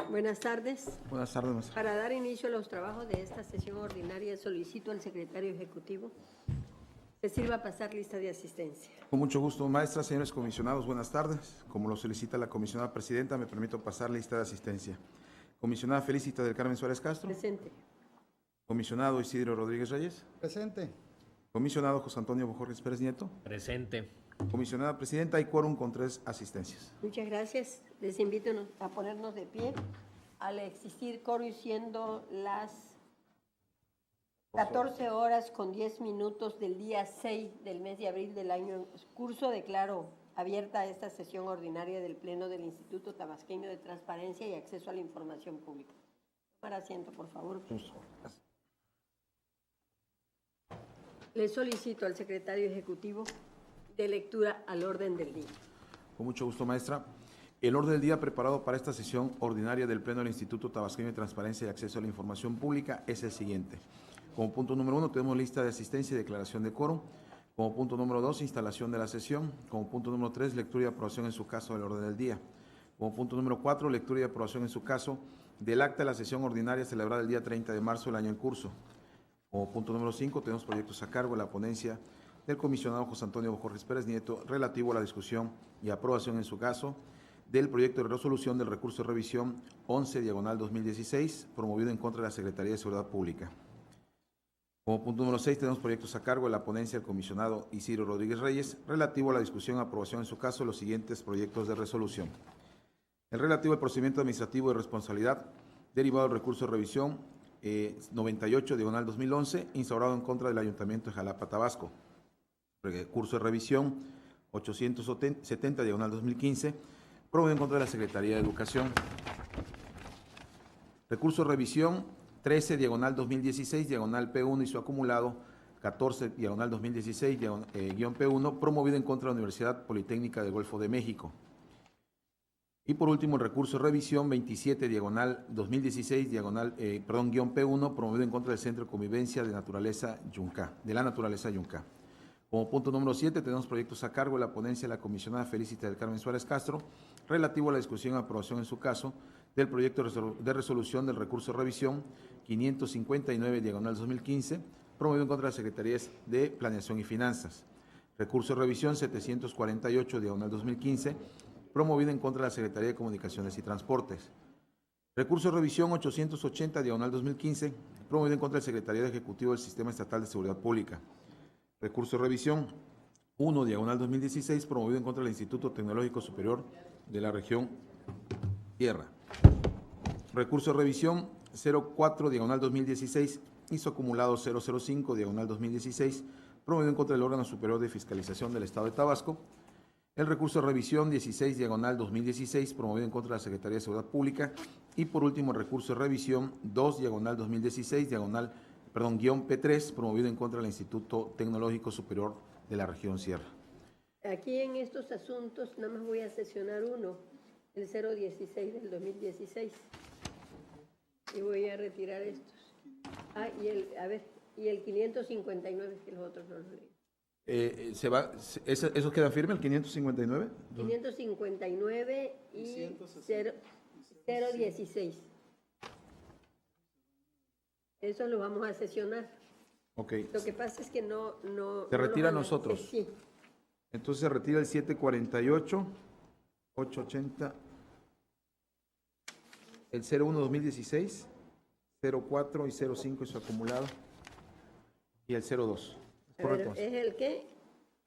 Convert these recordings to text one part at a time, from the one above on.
Buenas tardes. Buenas tardes, maestra. Para dar inicio a los trabajos de esta sesión ordinaria, solicito al secretario ejecutivo que sirva pasar lista de asistencia. Con mucho gusto, maestra. Señores comisionados, buenas tardes. Como lo solicita la comisionada presidenta, me permito pasar lista de asistencia. Comisionada Felicita del Carmen Suárez Castro. Presente. Comisionado Isidro Rodríguez Reyes. Presente. Comisionado José Antonio Bojorges Pérez Nieto. Presente. Comisionada presidenta, hay quórum con 3 asistencias. Muchas gracias. Les invito a ponernos de pie al existir quórum, siendo las 14 horas con 10 minutos del día 6 del mes de abril del año en curso. Declaro abierta esta sesión ordinaria del Pleno del Instituto Tabasqueño de Transparencia y Acceso a la Información Pública. Tomar asiento, por favor. Le solicito al secretario ejecutivo de lectura al orden del día. Con mucho gusto, maestra. El orden del día preparado para esta sesión ordinaria del Pleno del Instituto Tabasqueño de Transparencia y Acceso a la Información Pública es el siguiente. Como punto número 1 tenemos lista de asistencia y declaración de quórum. Como punto número 2, instalación de la sesión. Como punto número 3, lectura y aprobación en su caso del orden del día. Como punto número 4, lectura y aprobación en su caso del acta de la sesión ordinaria celebrada el día 30 de marzo del año en curso. Como punto número 5, tenemos proyectos a cargo de la ponencia del comisionado José Antonio Bojorges Pérez Nieto relativo a la discusión y aprobación en su caso del proyecto de resolución del recurso de revisión 11/2016 promovido en contra de la Secretaría de Seguridad Pública. Como punto número 6 tenemos proyectos a cargo de la ponencia del comisionado Isidro Rodríguez Reyes relativo a la discusión y aprobación en su caso de los siguientes proyectos de resolución. El relativo al procedimiento administrativo de responsabilidad derivado del recurso de revisión 98/2011 instaurado en contra del Ayuntamiento de Jalapa, Tabasco. Recurso de revisión 870/2015 promovido en contra de la Secretaría de Educación. Recurso de revisión 13/2016/P1 y su acumulado 14/2016-P1 promovido en contra de la Universidad Politécnica del Golfo de México. Y por último, el recurso de revisión 27/2016-P1 promovido en contra del Centro de Convivencia de la Naturaleza Yunca. Como punto número 7, tenemos proyectos a cargo de la ponencia de la comisionada Felicita del Carmen Suárez Castro relativo a la discusión y aprobación en su caso del proyecto de resolución del recurso de revisión 559/2015 promovido en contra de las Secretarías de Planeación y Finanzas. Recurso de revisión 748/2015 promovido en contra de la Secretaría de Comunicaciones y Transportes. Recurso de revisión 880/2015 promovido en contra de la Secretaría de Ejecutivo del Sistema Estatal de Seguridad Pública. Recurso de revisión 1/2016 promovido en contra del Instituto Tecnológico Superior de la Región Sierra. Recurso de revisión 04/2016 y su acumulado 005/2016 promovido en contra del órgano superior de fiscalización del Estado de Tabasco. El recurso de revisión 16/2016 promovido en contra de la Secretaría de Seguridad Pública. Y por último, el recurso de revisión 2/2016-P3 promovido en contra del Instituto Tecnológico Superior de la Región Sierra. Aquí en estos asuntos nada más voy a sesionar uno, el 016 del 2016. Y voy a retirar estos. Y el 559, que los otros no los leí. ¿Eso queda firme, el 559? 559 y 016. Eso lo vamos a sesionar. Ok. Lo que pasa es que no Se retira a nosotros. Sí. Entonces se retira el 748, 880, el 01/2016, 04 y 05 y su acumulado, y el 02. Correcto. ¿Es el qué?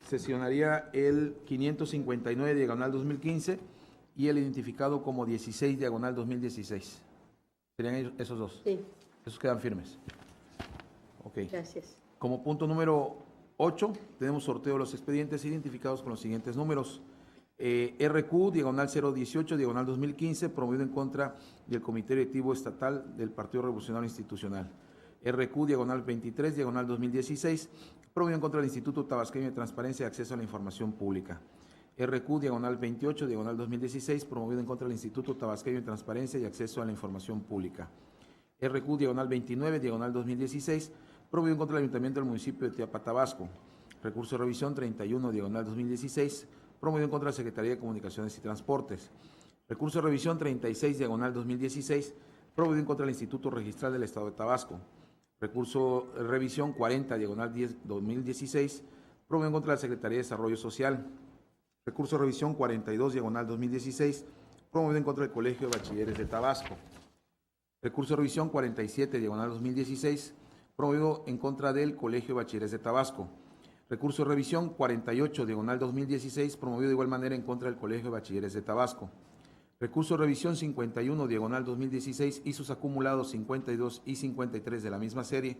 Sesionaría el 559/2015 y el identificado como 16/2016. Serían esos dos. Sí. Esos quedan firmes. Ok. Gracias. Como punto número 8, tenemos sorteo de los expedientes identificados con los siguientes números. RQ/018/2015, promovido en contra del Comité Directivo Estatal del Partido Revolucionario Institucional. RQ/23/2016, promovido en contra del Instituto Tabasqueño de Transparencia y Acceso a la Información Pública. RQ/28/2016, promovido en contra del Instituto Tabasqueño de Transparencia y Acceso a la Información Pública. RQ/29/2016, promovido en contra del Ayuntamiento del municipio de Teapa, Tabasco. Recurso de revisión 31/2016, promovido en contra de la Secretaría de Comunicaciones y Transportes. Recurso de revisión 36, diagonal 2016, promovido en contra del Instituto Registral del Estado de Tabasco. Recurso de revisión 40, diagonal 2016, promovido en contra de la Secretaría de Desarrollo Social. Recurso de revisión 42, diagonal 2016, promovido en contra del Colegio de Bachilleres de Tabasco. Recurso de revisión 47, diagonal 2016, promovido en contra del Colegio de Bachilleres de Tabasco. Recurso de revisión 48, diagonal 2016, promovido de igual manera en contra del Colegio de Bachilleres de Tabasco. Recurso de revisión 51, diagonal 2016, y sus acumulados 52 y 53 de la misma serie,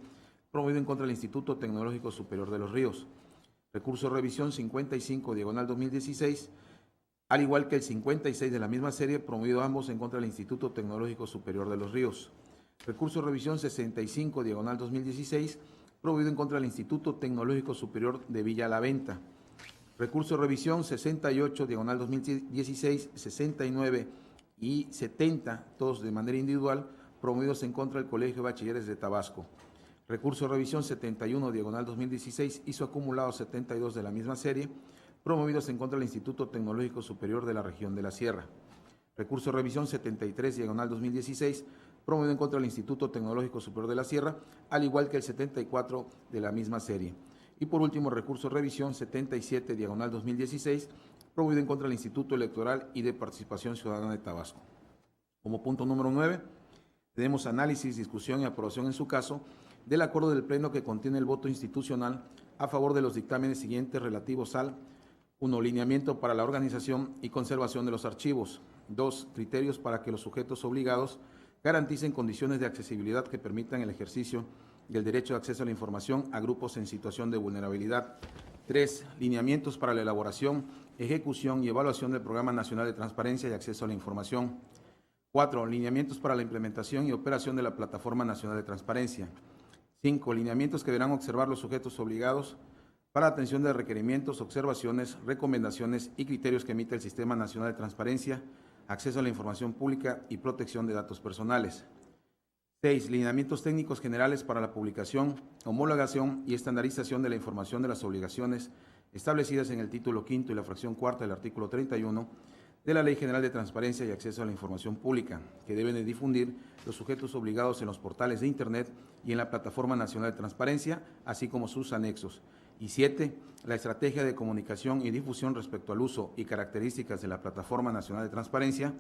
promovido en contra del Instituto Tecnológico Superior de los Ríos. Recurso de revisión 55, diagonal 2016, al igual que el 56 de la misma serie, promovido ambos en contra del Instituto Tecnológico Superior de los Ríos. Recurso de revisión 65, diagonal 2016, promovido en contra del Instituto Tecnológico Superior de Villa La Venta. Recurso de revisión 68, diagonal 2016, 69 y 70, todos de manera individual, promovidos en contra del Colegio de Bachilleres de Tabasco. Recurso de revisión 71, diagonal 2016, y su acumulado 72 de la misma serie, promovidos en contra del Instituto Tecnológico Superior de la Región de la Sierra. Recurso de revisión 73, diagonal 2016, promovido en contra del Instituto Tecnológico Superior de la Sierra, al igual que el 74 de la misma serie. Y por último, recurso de revisión 77, diagonal 2016, promovido en contra del Instituto Electoral y de Participación Ciudadana de Tabasco. Como punto número 9, tenemos análisis, discusión y aprobación en su caso del acuerdo del Pleno que contiene el voto institucional a favor de los dictámenes siguientes relativos al 1. Lineamiento para la organización y conservación de los archivos. 2. Criterios para que los sujetos obligados garanticen condiciones de accesibilidad que permitan el ejercicio del derecho de acceso a la información a grupos en situación de vulnerabilidad. 3. Lineamientos para la elaboración, ejecución y evaluación del Programa Nacional de Transparencia y Acceso a la Información. 4. Lineamientos para la implementación y operación de la Plataforma Nacional de Transparencia. 5. Lineamientos que deberán observar los sujetos obligados para atención de requerimientos, observaciones, recomendaciones y criterios que emite el Sistema Nacional de Transparencia, Acceso a la Información Pública y Protección de Datos Personales. 6. Lineamientos técnicos generales para la publicación, homologación y estandarización de la información de las obligaciones establecidas en el título quinto y la fracción cuarta del artículo 31 de la Ley General de Transparencia y Acceso a la Información Pública, que deben de difundir los sujetos obligados en los portales de Internet y en la Plataforma Nacional de Transparencia, así como sus anexos. Y 7. La estrategia de comunicación y difusión respecto al uso y características de la Plataforma Nacional de Transparencia,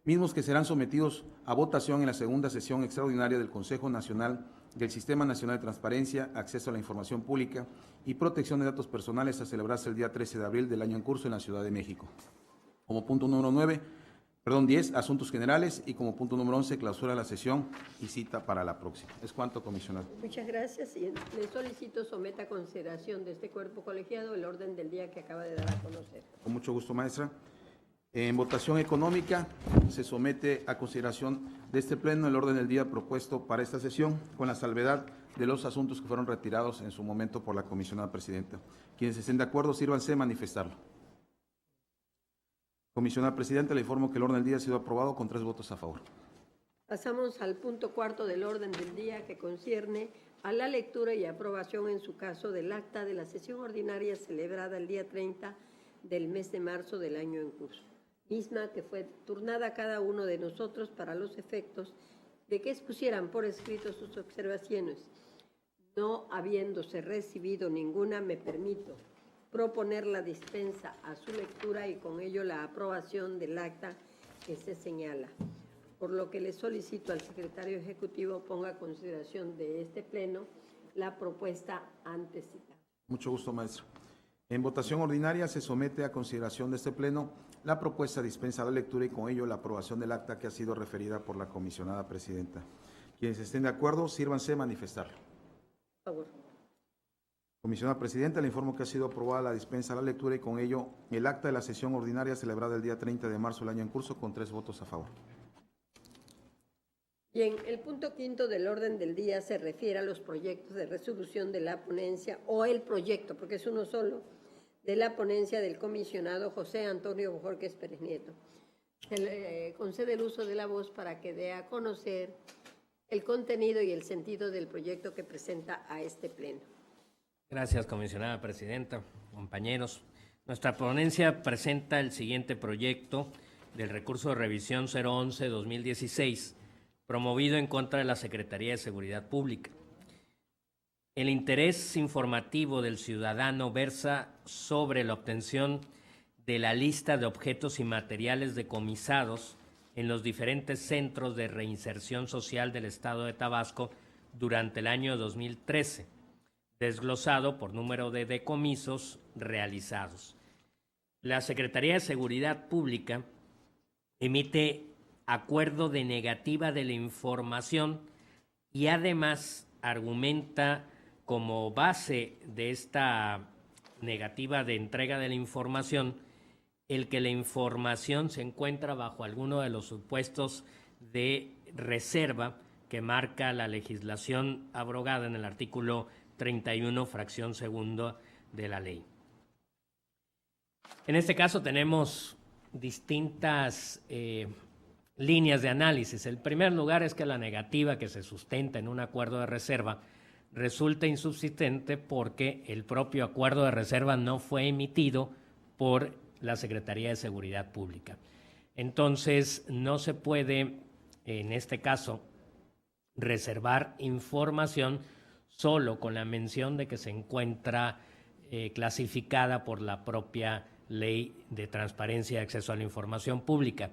mismos que serán sometidos a votación en la segunda sesión extraordinaria del Consejo Nacional del Sistema Nacional de Transparencia, Acceso a la Información Pública y Protección de Datos Personales a celebrarse el día 13 de abril del año en curso en la Ciudad de México. Como punto número 10, asuntos generales, y como punto número 11, clausura la sesión y cita para la próxima. Es cuanto, comisionado. Muchas gracias, y le solicito someta a consideración de este cuerpo colegiado el orden del día que acaba de dar a conocer. Con mucho gusto, maestra. En votación económica se somete a consideración de este pleno el orden del día propuesto para esta sesión, con la salvedad de los asuntos que fueron retirados en su momento por la comisionada presidenta. Quienes estén de acuerdo, sírvanse a manifestarlo. Comisionada presidenta, le informo que el orden del día ha sido aprobado con 3 votos a favor. Pasamos al punto cuarto del orden del día, que concierne a la lectura y aprobación en su caso del acta de la sesión ordinaria celebrada el día 30 del mes de marzo del año en curso, misma que fue turnada a cada uno de nosotros para los efectos de que expusieran por escrito sus observaciones. No habiéndose recibido ninguna, me permito proponer la dispensa a su lectura y con ello la aprobación del acta que se señala. Por lo que le solicito al secretario ejecutivo ponga a consideración de este pleno la propuesta antes citada. Mucho gusto, maestro. En votación ordinaria se somete a consideración de este pleno la propuesta dispensa a la lectura y con ello la aprobación del acta que ha sido referida por la comisionada presidenta. Quienes estén de acuerdo, sírvanse a manifestarlo. Por favor. Comisionada presidenta, le informo que ha sido aprobada la dispensa a la lectura y con ello el acta de la sesión ordinaria celebrada el día 30 de marzo del año en curso con 3 votos a favor. Bien, el punto quinto del orden del día se refiere a los proyectos de resolución de la ponencia, o el proyecto, porque es uno solo, de la ponencia del comisionado José Antonio Bojorquez Pérez Nieto. Se le concede el uso de la voz para que dé a conocer el contenido y el sentido del proyecto que presenta a este pleno. Gracias, comisionada presidenta. Compañeros, nuestra ponencia presenta el siguiente proyecto del recurso de revisión 011-2016, promovido en contra de la Secretaría de Seguridad Pública. El interés informativo del ciudadano versa sobre la obtención de la lista de objetos y materiales decomisados en los diferentes centros de reinserción social del Estado de Tabasco durante el año 2013, desglosado por número de decomisos realizados. La Secretaría de Seguridad Pública emite acuerdo de negativa de la información y además argumenta como base de esta negativa de entrega de la información el que la información se encuentra bajo alguno de los supuestos de reserva que marca la legislación abrogada en el artículo 31, fracción segunda de la ley. En este caso tenemos distintas líneas de análisis. El primer lugar es que la negativa que se sustenta en un acuerdo de reserva resulta insubsistente porque el propio acuerdo de reserva no fue emitido por la Secretaría de Seguridad Pública. Entonces, no se puede, en este caso, reservar información solo con la mención de que se encuentra clasificada por la propia Ley de Transparencia y Acceso a la Información Pública.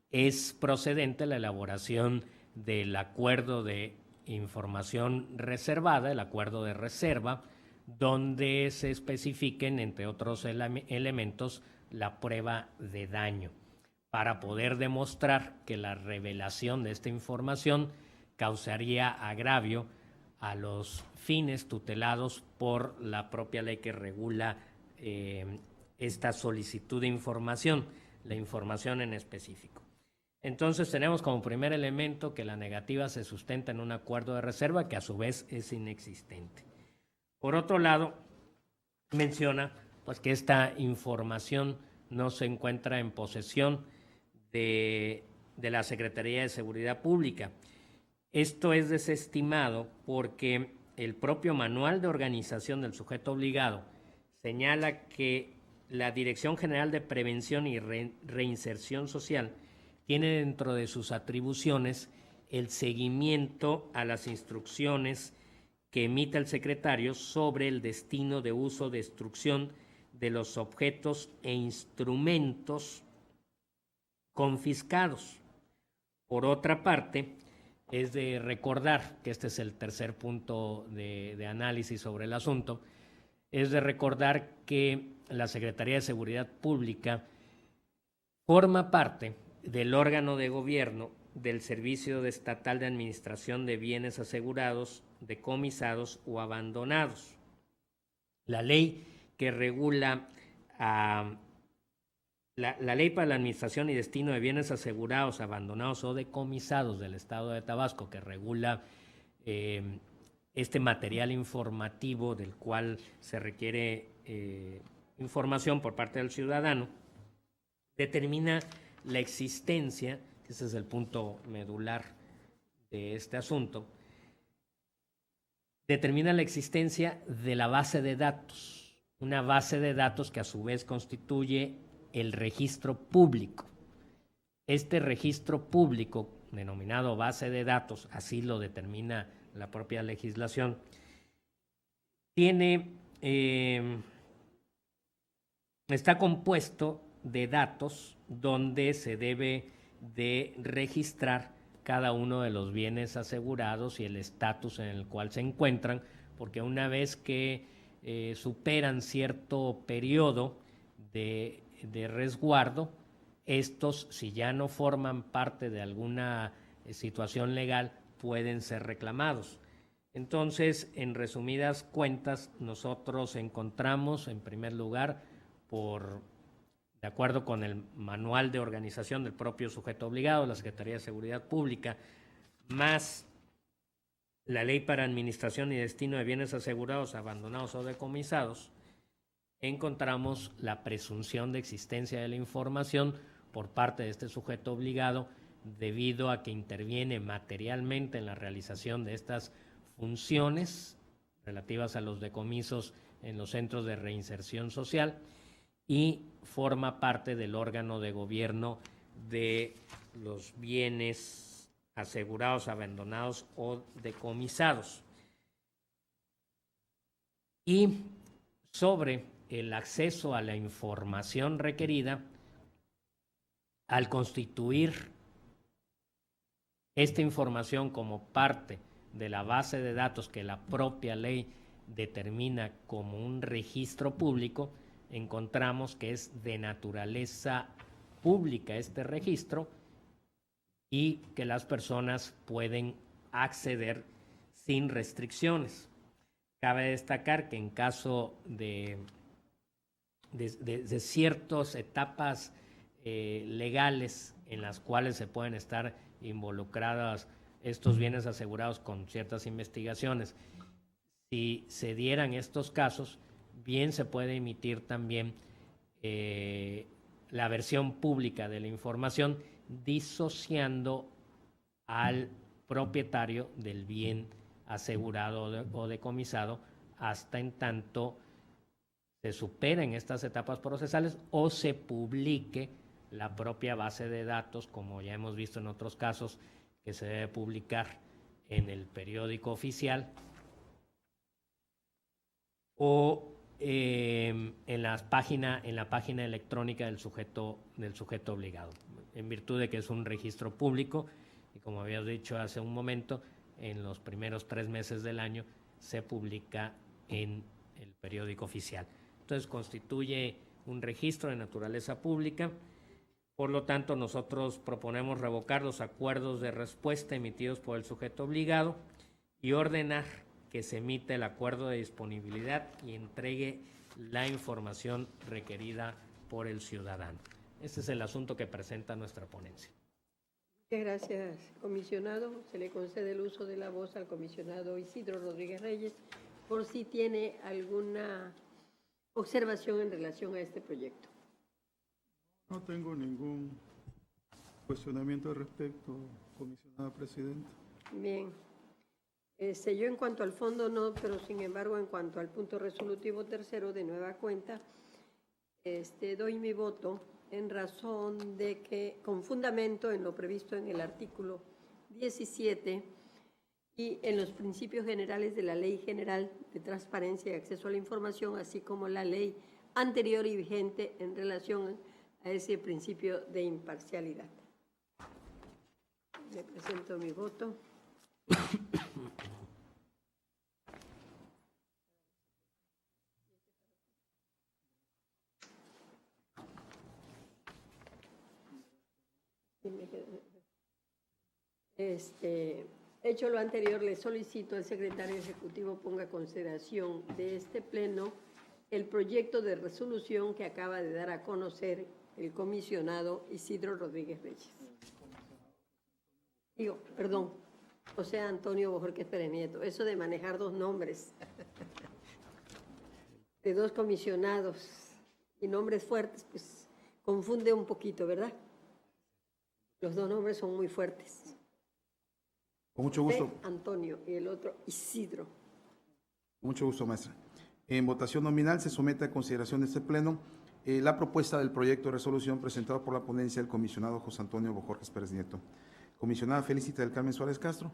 Es procedente la elaboración del acuerdo de información reservada, el acuerdo de reserva, donde se especifiquen, entre otros elementos, la prueba de daño, para poder demostrar que la revelación de esta información causaría agravio a los fines tutelados por la propia ley que regula esta solicitud de información, la información en específico. Entonces tenemos como primer elemento que la negativa se sustenta en un acuerdo de reserva que a su vez es inexistente. Por otro lado, menciona pues que esta información no se encuentra en posesión de la Secretaría de Seguridad Pública. Esto es desestimado porque el propio manual de organización del sujeto obligado señala que la Dirección General de Prevención y Reinserción Social tiene dentro de sus atribuciones el seguimiento a las instrucciones que emita el secretario sobre el destino de uso, destrucción de los objetos e instrumentos confiscados. Por otra parte, es de recordar, que este es el tercer punto de análisis sobre el asunto, es de recordar que la Secretaría de Seguridad Pública forma parte del órgano de gobierno del Servicio Estatal de Administración de Bienes Asegurados, decomisados o abandonados. La ley que regula la Ley para la Administración y Destino de Bienes Asegurados, abandonados o decomisados del Estado de Tabasco, que regula este material informativo del cual se requiere información por parte del ciudadano, determina la existencia, que ese es el punto medular de este asunto, determina la existencia de la base de datos, una base de datos que a su vez constituye el registro público. Este registro público, denominado base de datos, así lo determina la propia legislación, está compuesto de datos donde se debe de registrar cada uno de los bienes asegurados y el estatus en el cual se encuentran, porque una vez que superan cierto periodo de resguardo, estos, si ya no forman parte de alguna situación legal, pueden ser reclamados. Entonces, en resumidas cuentas, nosotros encontramos, en primer lugar, de acuerdo con el manual de organización del propio sujeto obligado, la Secretaría de Seguridad Pública, más la Ley para Administración y Destino de Bienes Asegurados, abandonados o decomisados, encontramos la presunción de existencia de la información por parte de este sujeto obligado debido a que interviene materialmente en la realización de estas funciones relativas a los decomisos en los centros de reinserción social y forma parte del órgano de gobierno de los bienes asegurados, abandonados o decomisados. Y sobre el acceso a la información requerida, al constituir esta información como parte de la base de datos que la propia ley determina como un registro público, encontramos que es de naturaleza pública este registro y que las personas pueden acceder sin restricciones. Cabe destacar que en caso de ciertas etapas legales en las cuales se pueden estar involucradas estos bienes asegurados con ciertas investigaciones, si se dieran estos casos, bien se puede emitir también la versión pública de la información, disociando al propietario del bien asegurado o decomisado hasta en tanto se superen estas etapas procesales o se publique la propia base de datos, como ya hemos visto en otros casos, que se debe publicar en el periódico oficial o en la página electrónica del sujeto obligado, en virtud de que es un registro público y, como había dicho hace un momento, en los primeros 3 meses del año se publica en el periódico oficial. Entonces constituye un registro de naturaleza pública. Por lo tanto, nosotros proponemos revocar los acuerdos de respuesta emitidos por el sujeto obligado y ordenar que se emita el acuerdo de disponibilidad y entregue la información requerida por el ciudadano. Este es el asunto que presenta nuestra ponencia. Muchas gracias, comisionado. Se le concede el uso de la voz al comisionado Isidro Rodríguez Reyes por si tiene alguna observación en relación a este proyecto. No tengo ningún cuestionamiento al respecto, comisionada presidenta. Bien. Yo en cuanto al fondo no, pero sin embargo en cuanto al punto resolutivo tercero de nueva cuenta, doy mi voto en razón de que, con fundamento en lo previsto en el artículo 17 y en los principios generales de la Ley General de Transparencia y Acceso a la Información, así como la ley anterior y vigente en relación a ese principio de imparcialidad. Le presento mi voto. Hecho lo anterior, le solicito al secretario ejecutivo ponga a consideración de este pleno el proyecto de resolución que acaba de dar a conocer el comisionado Isidro Rodríguez Reyes. José Antonio Bojorquez Pérez Nieto. Eso de manejar 2 nombres de 2 comisionados y nombres fuertes, pues confunde un poquito, ¿verdad? Los 2 nombres son muy fuertes. Con mucho gusto. José Antonio y el otro Isidro. Con mucho gusto, maestra. En votación nominal se somete a consideración de este pleno la propuesta del proyecto de resolución presentado por la ponencia del comisionado José Antonio Bojorquez Pérez Nieto. Comisionada Felicita del Carmen Suárez Castro.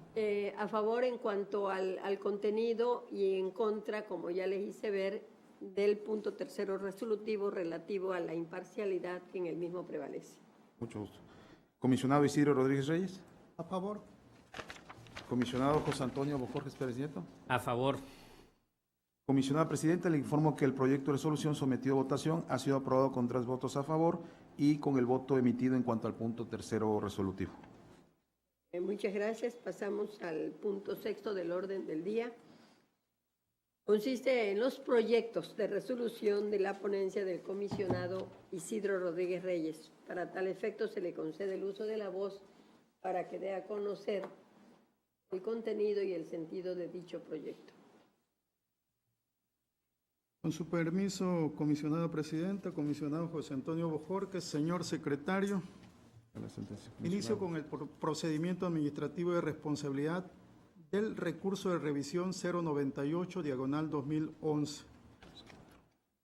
A favor en cuanto al contenido y en contra, como ya les hice ver, del punto tercero resolutivo relativo a la imparcialidad que en el mismo prevalece. Mucho gusto. Comisionado Isidro Rodríguez Reyes. A favor. Comisionado José Antonio Bojorquez Pérez Nieto. A favor. Comisionada Presidenta, le informo que el proyecto de resolución sometido a votación ha sido aprobado con 3 votos a favor y con el voto emitido en cuanto al punto tercero resolutivo. Muchas gracias. Pasamos al punto 6 del orden del día. Consiste en los proyectos de resolución de la ponencia del comisionado Isidro Rodríguez Reyes. Para tal efecto se le concede el uso de la voz para que dé a conocer el contenido y el sentido de dicho proyecto. Con su permiso, comisionada presidenta, comisionado José Antonio Bojorquez, señor secretario, inicio con el procedimiento administrativo de responsabilidad del recurso de revisión 098/2011.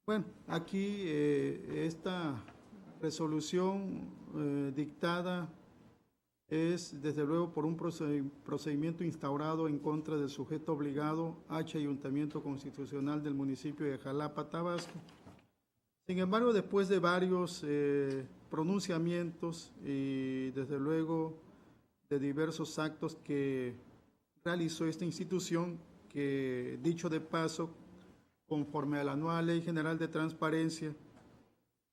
Bueno, aquí esta resolución dictada es, desde luego, por un procedimiento instaurado en contra del sujeto obligado, H. Ayuntamiento Constitucional del municipio de Jalapa, Tabasco. Sin embargo, después de varios pronunciamientos y, desde luego, de diversos actos que realizó esta institución, que, dicho de paso, conforme a la nueva Ley General de Transparencia,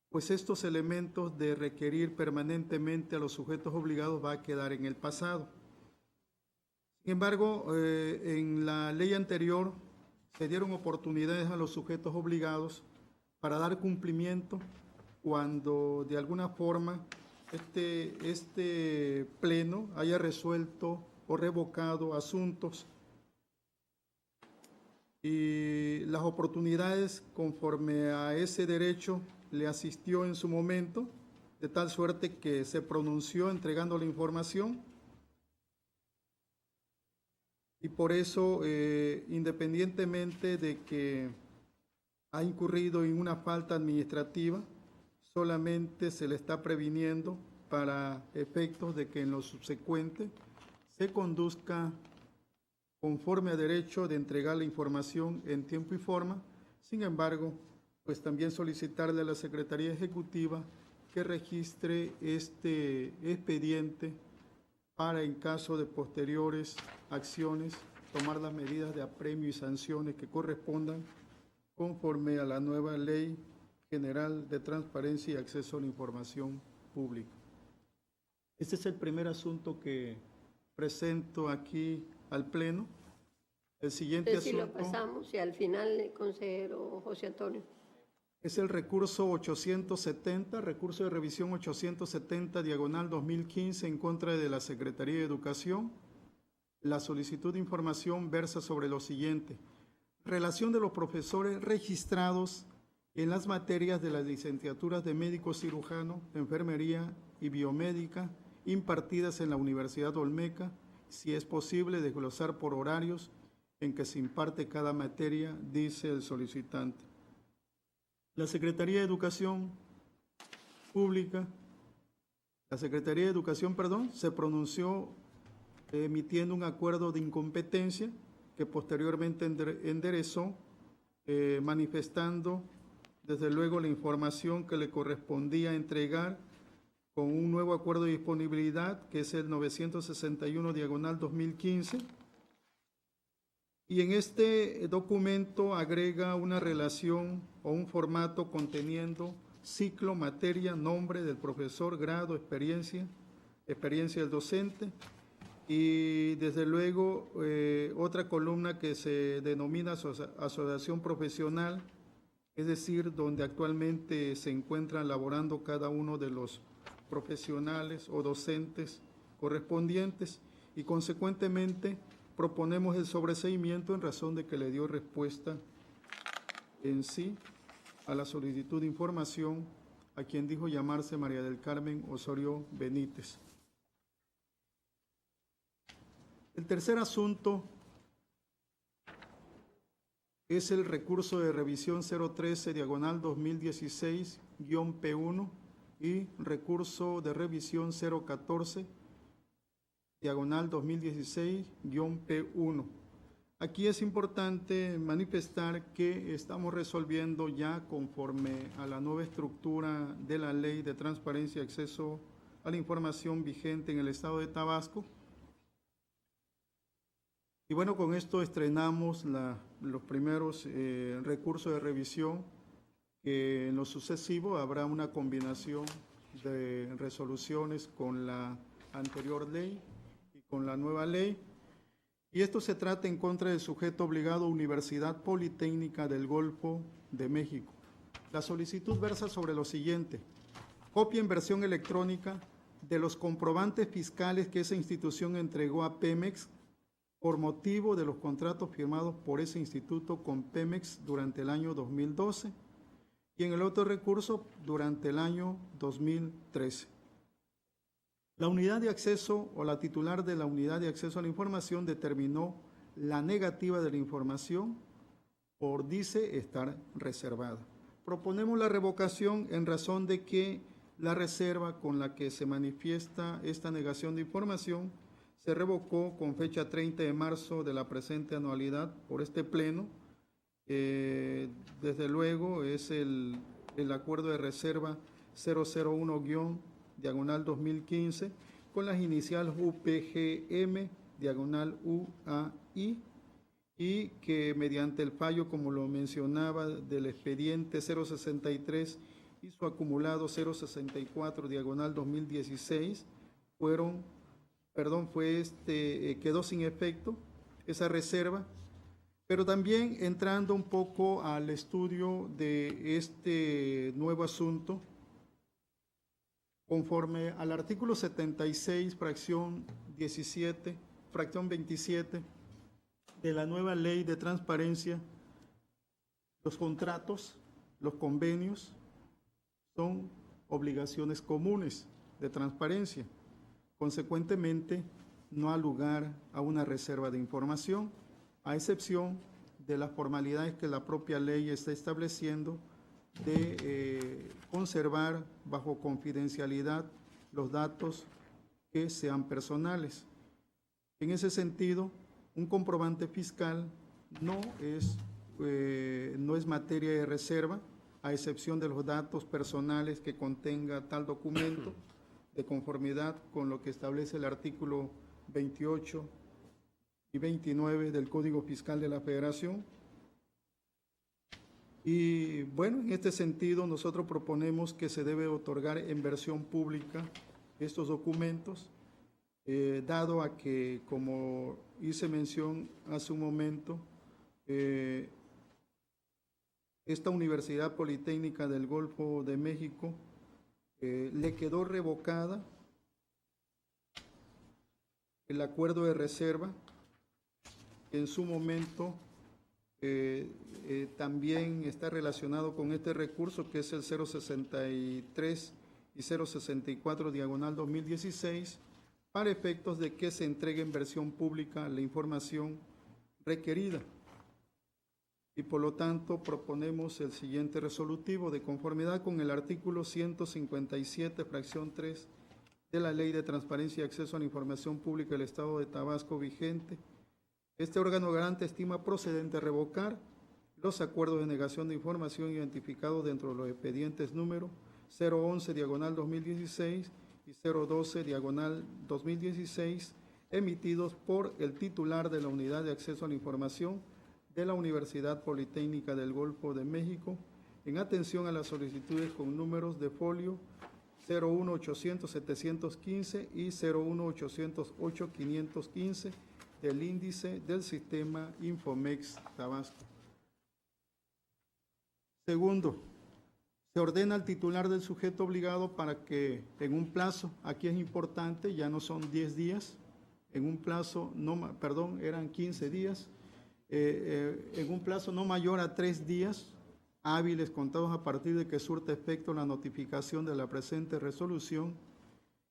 pues estos elementos de requerir permanentemente a los sujetos obligados va a quedar en el pasado. Sin embargo, en la ley anterior se dieron oportunidades a los sujetos obligados para dar cumplimiento cuando de alguna forma este pleno haya resuelto o revocado asuntos, y las oportunidades conforme a ese derecho le asistió en su momento, de tal suerte que se pronunció entregando la información, y por eso, independientemente de que ha incurrido en una falta administrativa, solamente se le está previniendo para efectos de que en lo subsecuente se conduzca conforme a derecho de entregar la información en tiempo y forma. Sin embargo, pues también solicitarle a la Secretaría Ejecutiva que registre este expediente para, en caso de posteriores acciones, tomar las medidas de apremio y sanciones que correspondan conforme a la nueva Ley General de Transparencia y Acceso a la Información Pública. Este es el primer asunto que presento aquí al Pleno. El siguiente Si asunto lo pasamos y al final, consejero José Antonio. es el recurso 870, recurso de revisión 870, diagonal 2015, en contra de la Secretaría de Educación. La solicitud de información versa sobre lo siguiente: relación de los profesores registrados en las materias de las licenciaturas de médico cirujano, enfermería y biomédica impartidas en la Universidad Olmeca, si es posible desglosar por horarios en que se imparte cada materia, dice el solicitante. La Secretaría de Educación Pública, se pronunció emitiendo un acuerdo de incompetencia que posteriormente enderezó, manifestando desde luego la información que le correspondía entregar con un nuevo acuerdo de disponibilidad, que es el 961 diagonal 2015, y en este documento agrega una relación o un formato conteniendo ciclo, materia, nombre del profesor, grado, experiencia del docente, y desde luego otra columna que se denomina asociación profesional, es decir, donde actualmente se encuentran laborando cada uno de los profesionales o docentes correspondientes, y consecuentemente proponemos el sobreseimiento en razón de que le dio respuesta en sí a la solicitud de información a quien dijo llamarse María del Carmen Osorio Benítez. El tercer asunto es el recurso de revisión 013 diagonal 2016-P1 y recurso de revisión 014 diagonal 2016-P1. Aquí es importante manifestar que estamos resolviendo ya conforme a la nueva estructura de la Ley de Transparencia y Acceso a la Información vigente en el Estado de Tabasco. Y bueno, con esto estrenamos los primeros recursos de revisión, que en lo sucesivo habrá una combinación de resoluciones con la anterior ley y con la nueva ley. Y esto se trata en contra del sujeto obligado Universidad Politécnica del Golfo de México. La solicitud versa sobre lo siguiente: copia en versión electrónica de los comprobantes fiscales que esa institución entregó a Pemex por motivo de los contratos firmados por ese instituto con Pemex durante el año 2012 y en el otro recurso durante el año 2013. La unidad de acceso o la titular de la unidad de acceso a la información determinó la negativa de la información por, dice, estar reservada. Proponemos la revocación en razón de que la reserva con la que se manifiesta esta negación de información se revocó con fecha 30 de marzo de la presente anualidad por este Pleno. Desde luego es el acuerdo de reserva 001-2015 con las iniciales UPGM/UAI y que mediante el fallo, como lo mencionaba, del expediente 063 y su acumulado 064/2016 quedó sin efecto esa reserva. Pero también entrando un poco al estudio de este nuevo asunto, conforme al artículo 76, fracción 27 de la nueva Ley de Transparencia, los contratos, los convenios son obligaciones comunes de transparencia. Consecuentemente, no ha lugar a una reserva de información, a excepción de las formalidades que la propia ley está estableciendo de conservar bajo confidencialidad los datos que sean personales. En ese sentido, un comprobante fiscal no es materia de reserva, a excepción de los datos personales que contenga tal documento, de conformidad con lo que establece el artículo 28 y 29 del Código Fiscal de la Federación. Y bueno, en este sentido nosotros proponemos que se debe otorgar en versión pública estos documentos, dado a que, como hice mención hace un momento, esta Universidad Politécnica del Golfo de México le quedó revocada el acuerdo de reserva. En su momento también está relacionado con este recurso, que es el 063 y 064/2016, para efectos de que se entregue en versión pública la información requerida. Y por lo tanto proponemos el siguiente resolutivo: de conformidad con el artículo 157, fracción 3 de la Ley de Transparencia y Acceso a la Información Pública del Estado de Tabasco vigente, este órgano garante estima procedente revocar los acuerdos de negación de información identificados dentro de los expedientes número 011/2016 y 012/2016 emitidos por el titular de la Unidad de Acceso a la Información de la Universidad Politécnica del Golfo de México, en atención a las solicitudes con números de folio 01-800-715 y 01-808-515 del índice del sistema Infomex Tabasco. Segundo, se ordena al titular del sujeto obligado para que en un plazo, aquí es importante, ya no son 10 días, en un plazo, eran 15 días, en un plazo no mayor a 3 días hábiles contados a partir de que surta efecto la notificación de la presente resolución,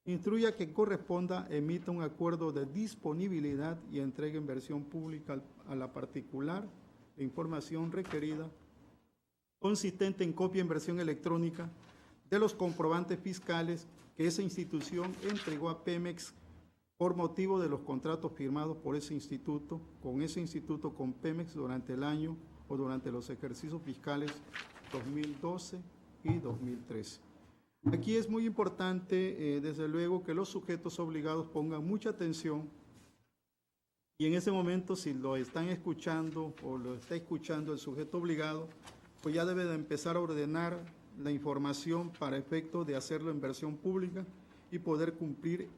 instruya que corresponda emita un acuerdo de disponibilidad y entregue en versión pública a la particular la información requerida, consistente en copia en versión electrónica de los comprobantes fiscales que esa institución entregó a Pemex por motivo de los contratos firmados por ese instituto, con Pemex durante el año o durante los ejercicios fiscales 2012 y 2013. Aquí es muy importante, desde luego, que los sujetos obligados pongan mucha atención y en ese momento, si lo están escuchando o lo está escuchando el sujeto obligado, pues ya debe de empezar a ordenar la información para efecto de hacerlo en versión pública y poder cumplir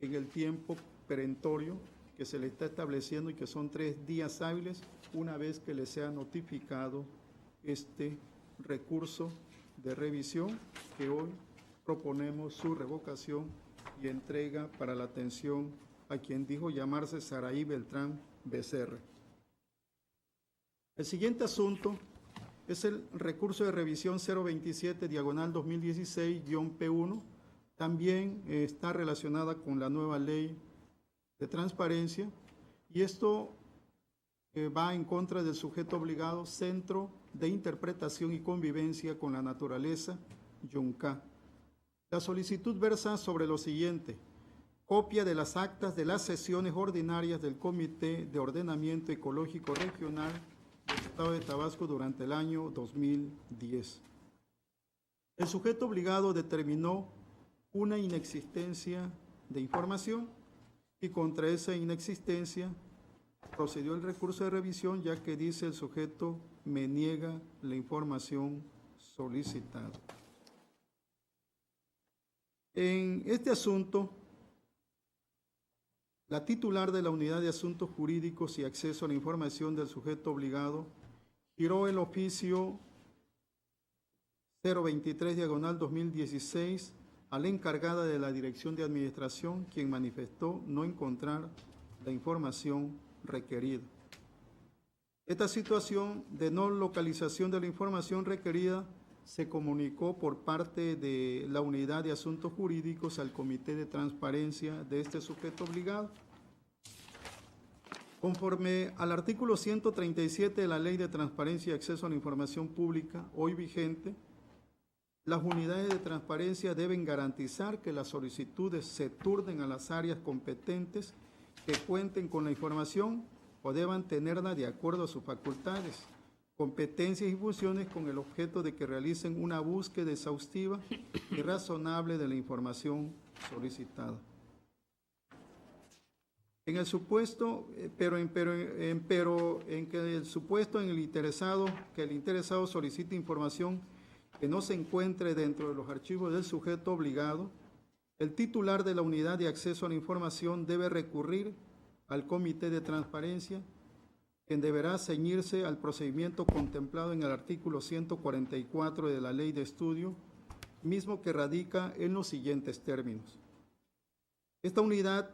en el tiempo perentorio que se le está estableciendo y que son 3 días hábiles una vez que le sea notificado este recurso de revisión que hoy proponemos su revocación y entrega para la atención a quien dijo llamarse Saraí Beltrán Becerra. El siguiente asunto es el recurso de revisión 027/2016-P1, también está relacionada con la nueva ley de transparencia, y esto va en contra del sujeto obligado Centro de Interpretación y Convivencia con la Naturaleza, YUNCA. La solicitud versa sobre lo siguiente: copia de las actas de las sesiones ordinarias del Comité de Ordenamiento Ecológico Regional del Estado de Tabasco durante el año 2010. El sujeto obligado determinó una inexistencia de información y contra esa inexistencia procedió el recurso de revisión, ya que dice el sujeto me niega la información solicitada. En este asunto, la titular de la Unidad de Asuntos Jurídicos y Acceso a la Información del sujeto obligado giró el oficio 023/2016 a la encargada de la Dirección de Administración, quien manifestó no encontrar la información requerida. Esta situación de no localización de la información requerida se comunicó por parte de la Unidad de Asuntos Jurídicos al Comité de Transparencia de este sujeto obligado. Conforme al artículo 137 de la Ley de Transparencia y Acceso a la Información Pública, hoy vigente, las unidades de transparencia deben garantizar que las solicitudes se turnen a las áreas competentes que cuenten con la información o deban tenerla de acuerdo a sus facultades, competencias y funciones, con el objeto de que realicen una búsqueda exhaustiva y razonable de la información solicitada. En el supuesto, en que el interesado solicite información que no se encuentre dentro de los archivos del sujeto obligado, el titular de la unidad de acceso a la información debe recurrir al Comité de Transparencia, quien deberá ceñirse al procedimiento contemplado en el artículo 144 de la Ley de Estudio, mismo que radica en los siguientes términos. Esta unidad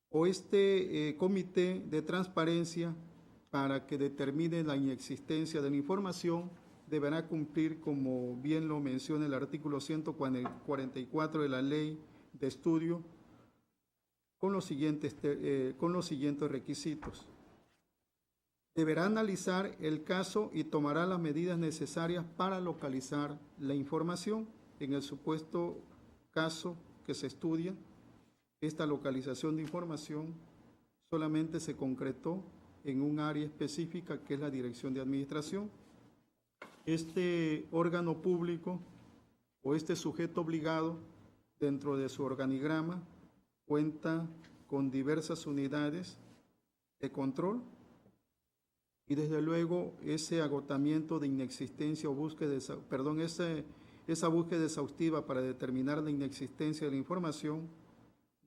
o este Comité de Transparencia, para que determine la inexistencia de la información, deberá cumplir, como bien lo menciona el artículo 144 de la Ley de Estudio, con los siguientes requisitos. Deberá analizar el caso y tomará las medidas necesarias para localizar la información. En el supuesto caso que se estudia, esta localización de información solamente se concretó en un área específica, que es la Dirección de Administración. Este órgano público o este sujeto obligado, dentro de su organigrama, cuenta con diversas unidades de control y desde luego ese agotamiento de inexistencia o búsqueda, esa búsqueda exhaustiva para determinar la inexistencia de la información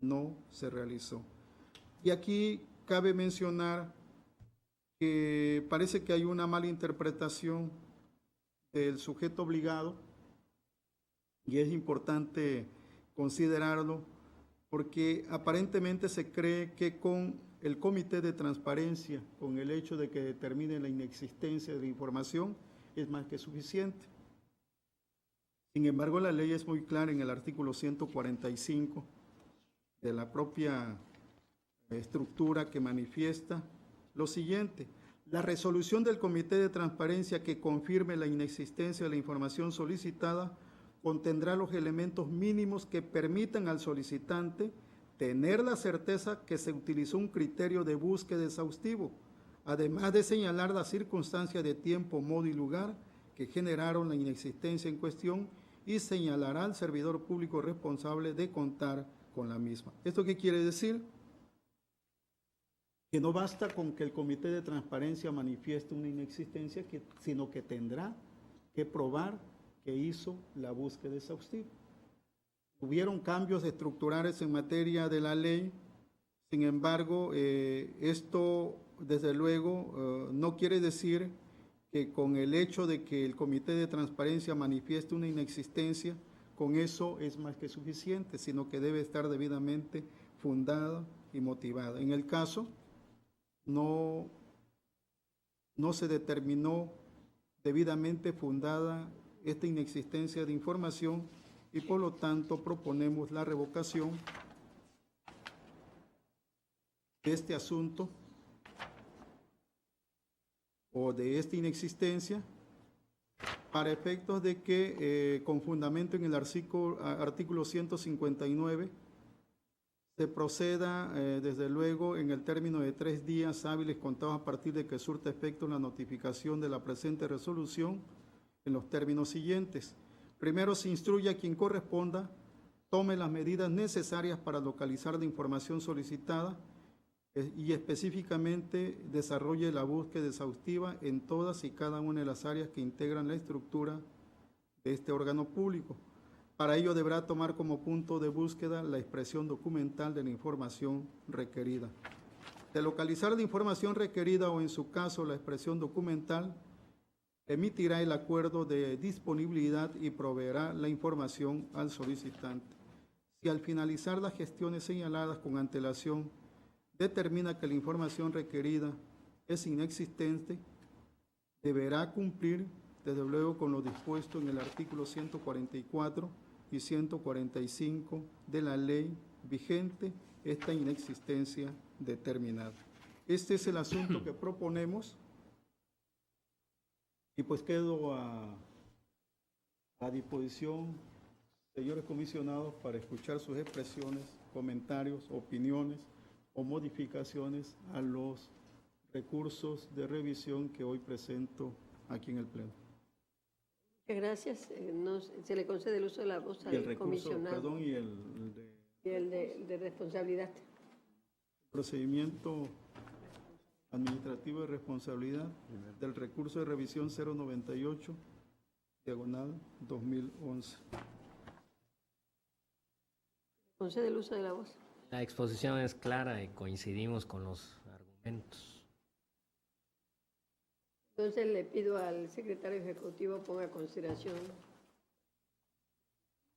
no se realizó. Y aquí cabe mencionar que parece que hay una mala interpretación del sujeto obligado, y es importante considerarlo, porque aparentemente se cree que con el Comité de Transparencia, con el hecho de que determine la inexistencia de la información, es más que suficiente. Sin embargo, la ley es muy clara en el artículo 145 de la propia estructura, que manifiesta lo siguiente: la resolución del Comité de Transparencia que confirme la inexistencia de la información solicitada contendrá los elementos mínimos que permitan al solicitante tener la certeza que se utilizó un criterio de búsqueda exhaustivo, además de señalar las circunstancias de tiempo, modo y lugar que generaron la inexistencia en cuestión, y señalará al servidor público responsable de contar con la misma. ¿Esto qué quiere decir? Que no basta con que el Comité de Transparencia manifieste una inexistencia, sino que tendrá que probar que hizo la búsqueda exhaustiva. Hubieron cambios estructurales en materia de la ley, sin embargo, esto desde luego no quiere decir que con el hecho de que el Comité de Transparencia manifieste una inexistencia, con eso es más que suficiente, sino que debe estar debidamente fundada y motivada. En el caso, no se determinó debidamente fundada esta inexistencia de información, y por lo tanto proponemos la revocación de este asunto o de esta inexistencia, para efectos de que, con fundamento en el artículo 159, se proceda, desde luego, en el término de 3 días hábiles contados a partir de que surta efecto la notificación de la presente resolución en los términos siguientes. Primero, se instruye a quien corresponda, tome las medidas necesarias para localizar la información solicitada y específicamente desarrolle la búsqueda exhaustiva en todas y cada una de las áreas que integran la estructura de este órgano público. Para ello deberá tomar como punto de búsqueda la expresión documental de la información requerida. De localizar la información requerida o en su caso la expresión documental, emitirá el acuerdo de disponibilidad y proveerá la información al solicitante. Si al finalizar las gestiones señaladas con antelación determina que la información requerida es inexistente, deberá cumplir, desde luego, con lo dispuesto en el artículo 144 y 145 de la ley vigente, esta inexistencia determinada. Este es el asunto que proponemos y pues quedo a disposición, señores comisionados, para escuchar sus expresiones, comentarios, opiniones o modificaciones a los recursos de revisión que hoy presento aquí en el Pleno. Muchas gracias. Se le concede el uso de la voz al comisionado. Perdón, y el de responsabilidad. Procedimiento administrativo de responsabilidad del recurso de revisión 098, diagonal 2011. Concede el uso de la voz. La exposición es clara y coincidimos con los argumentos. Entonces le pido al secretario ejecutivo ponga a consideración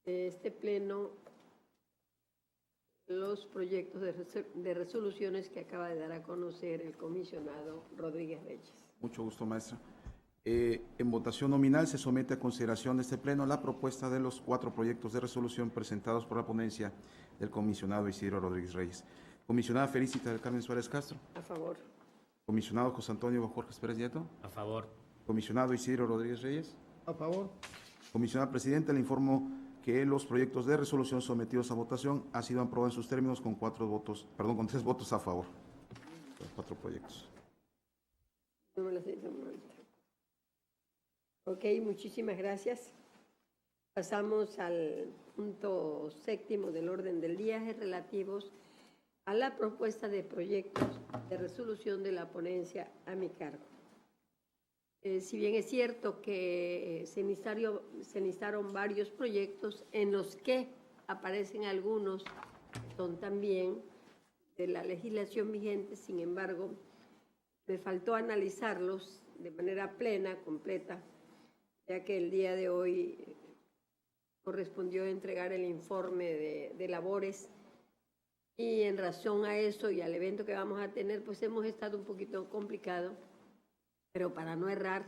de este pleno los proyectos de resoluciones que acaba de dar a conocer el comisionado Rodríguez Reyes. Mucho gusto, maestra. En votación nominal se somete a consideración de este pleno la propuesta de los 4 proyectos de resolución presentados por la ponencia del comisionado Isidro Rodríguez Reyes. Comisionada Felicita del Carmen Suárez Castro. A favor. Comisionado José Antonio Jorge Pérez Nieto. A favor. Comisionado Isidro Rodríguez Reyes. A favor. Comisionada Presidenta, le informo que los proyectos de resolución sometidos a votación han sido aprobados en sus términos con 3 votos a favor. Los 4 proyectos. Ok, muchísimas gracias. Pasamos al punto 7º del orden del día, relativos a la propuesta de proyectos de resolución de la ponencia a mi cargo. Si bien es cierto que se necesitaron varios proyectos en los que aparecen algunos que son también de la legislación vigente, sin embargo, me faltó analizarlos de manera plena, completa, ya que el día de hoy correspondió entregar el informe de labores y en razón a eso y al evento que vamos a tener, pues hemos estado un poquito complicado, pero para no errar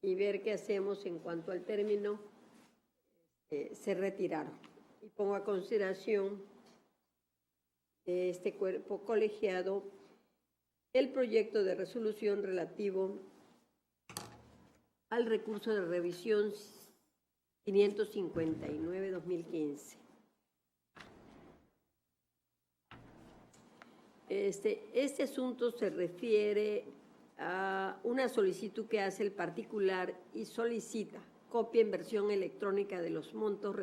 y ver qué hacemos en cuanto al término, se retiraron. Y pongo a consideración de este cuerpo colegiado el proyecto de resolución relativo al recurso de revisión 559-2015. Este asunto se refiere a una solicitud que hace el particular y solicita copia en versión electrónica de los montos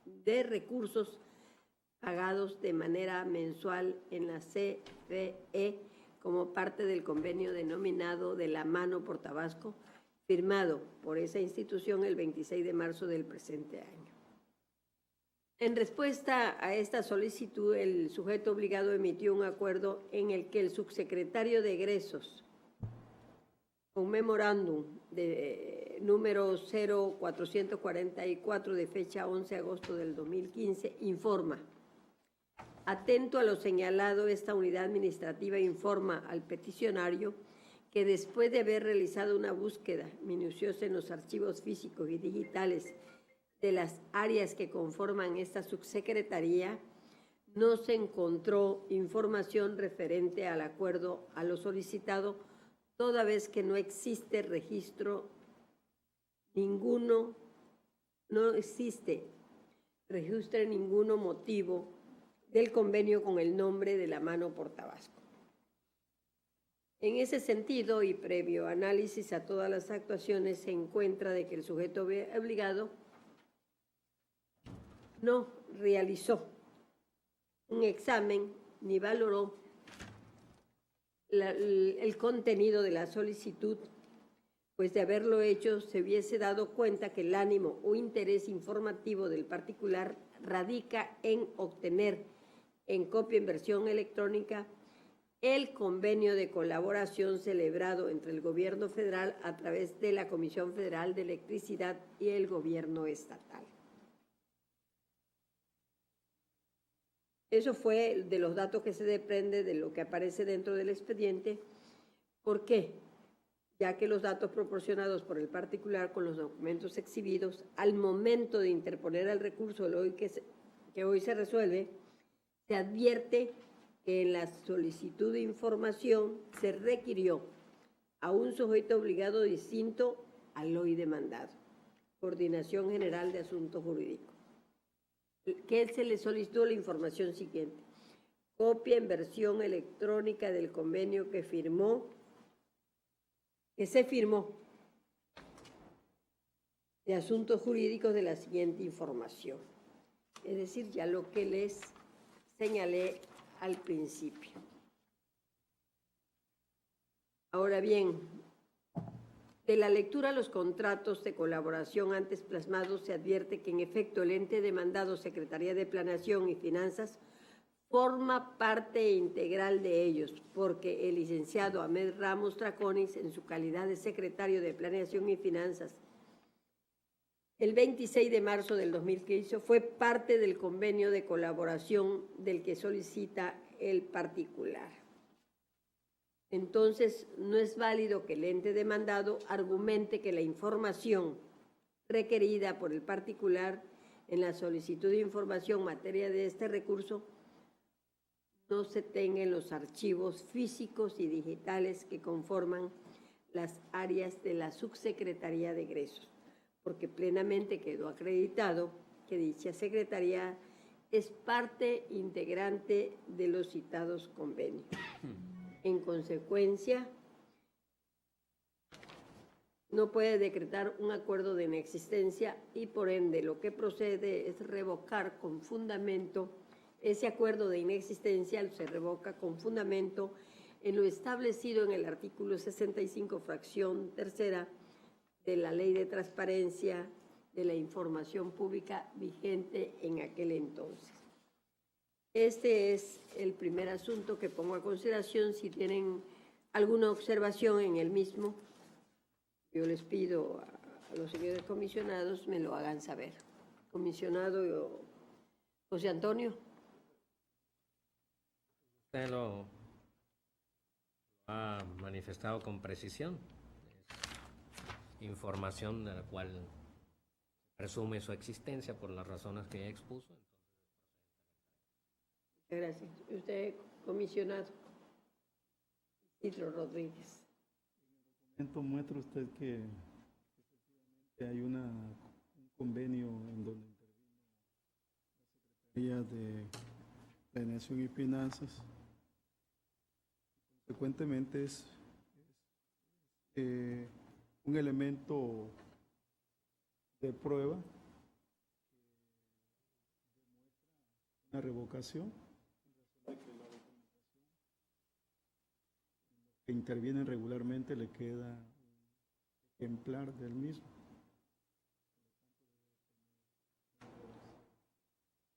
de recursos pagados de manera mensual en la CRE como parte del convenio denominado De la Mano por Tabasco, firmado por esa institución el 26 de marzo del presente año. En respuesta a esta solicitud, el sujeto obligado emitió un acuerdo en el que el subsecretario de Egresos, con memorándum de número 0444 de fecha 11 de agosto del 2015, informa: atento a lo señalado, esta unidad administrativa informa al peticionario que después de haber realizado una búsqueda minuciosa en los archivos físicos y digitales de las áreas que conforman esta subsecretaría, no se encontró información referente al acuerdo a lo solicitado, toda vez que no existe registro no existe registro ninguno motivo del convenio con el nombre de la mano por Tabasco. En ese sentido, y previo análisis a todas las actuaciones, se encuentra de que el sujeto obligado no realizó un examen ni valoró el contenido de la solicitud, pues de haberlo hecho se hubiese dado cuenta que el ánimo o interés informativo del particular radica en obtener en copia en versión electrónica el convenio de colaboración celebrado entre el Gobierno federal a través de la Comisión Federal de Electricidad y el Gobierno estatal. Eso fue de los datos que se desprende de lo que aparece dentro del expediente. ¿Por qué? Ya que los datos proporcionados por el particular con los documentos exhibidos al momento de interponer el recurso que hoy se resuelve, se advierte que en la solicitud de información se requirió a un sujeto obligado distinto al hoy demandado, Coordinación General de Asuntos Jurídicos, que se le solicitó la información siguiente: copia en versión electrónica del convenio que se firmó de asuntos jurídicos de la siguiente información. Es decir, ya lo que les señalé al principio. Ahora bien, de la lectura a los contratos de colaboración antes plasmados se advierte que en efecto el ente demandado, Secretaría de Planeación y Finanzas, forma parte integral de ellos, porque el licenciado Ahmed Ramos Traconis, en su calidad de secretario de Planeación y Finanzas, el 26 de marzo del 2015, fue parte del convenio de colaboración del que solicita el particular. Entonces, no es válido que el ente demandado argumente que la información requerida por el particular en la solicitud de información en materia de este recurso no se tenga en los archivos físicos y digitales que conforman las áreas de la Subsecretaría de Egresos, porque plenamente quedó acreditado que dicha secretaría es parte integrante de los citados convenios. En consecuencia, no puede decretar un acuerdo de inexistencia y por ende lo que procede es revocar con fundamento ese acuerdo de inexistencia. Se revoca con fundamento en lo establecido en el artículo 65, fracción tercera de la Ley de Transparencia de la Información Pública vigente en aquel entonces. Este es el primer asunto que pongo a consideración. Si tienen alguna observación en el mismo, yo les pido a los señores comisionados me lo hagan saber. Comisionado José Antonio. Usted lo ha manifestado con precisión. Es información de la cual presume su existencia por las razones que ya expuso. Gracias. Usted, comisionado Isidro Rodríguez. En el documento muestra usted que hay un convenio en donde intervino la Secretaría de Planeación y Finanzas. Consecuentemente es un elemento de prueba, una revocación, que intervienen regularmente le queda un ejemplar del mismo.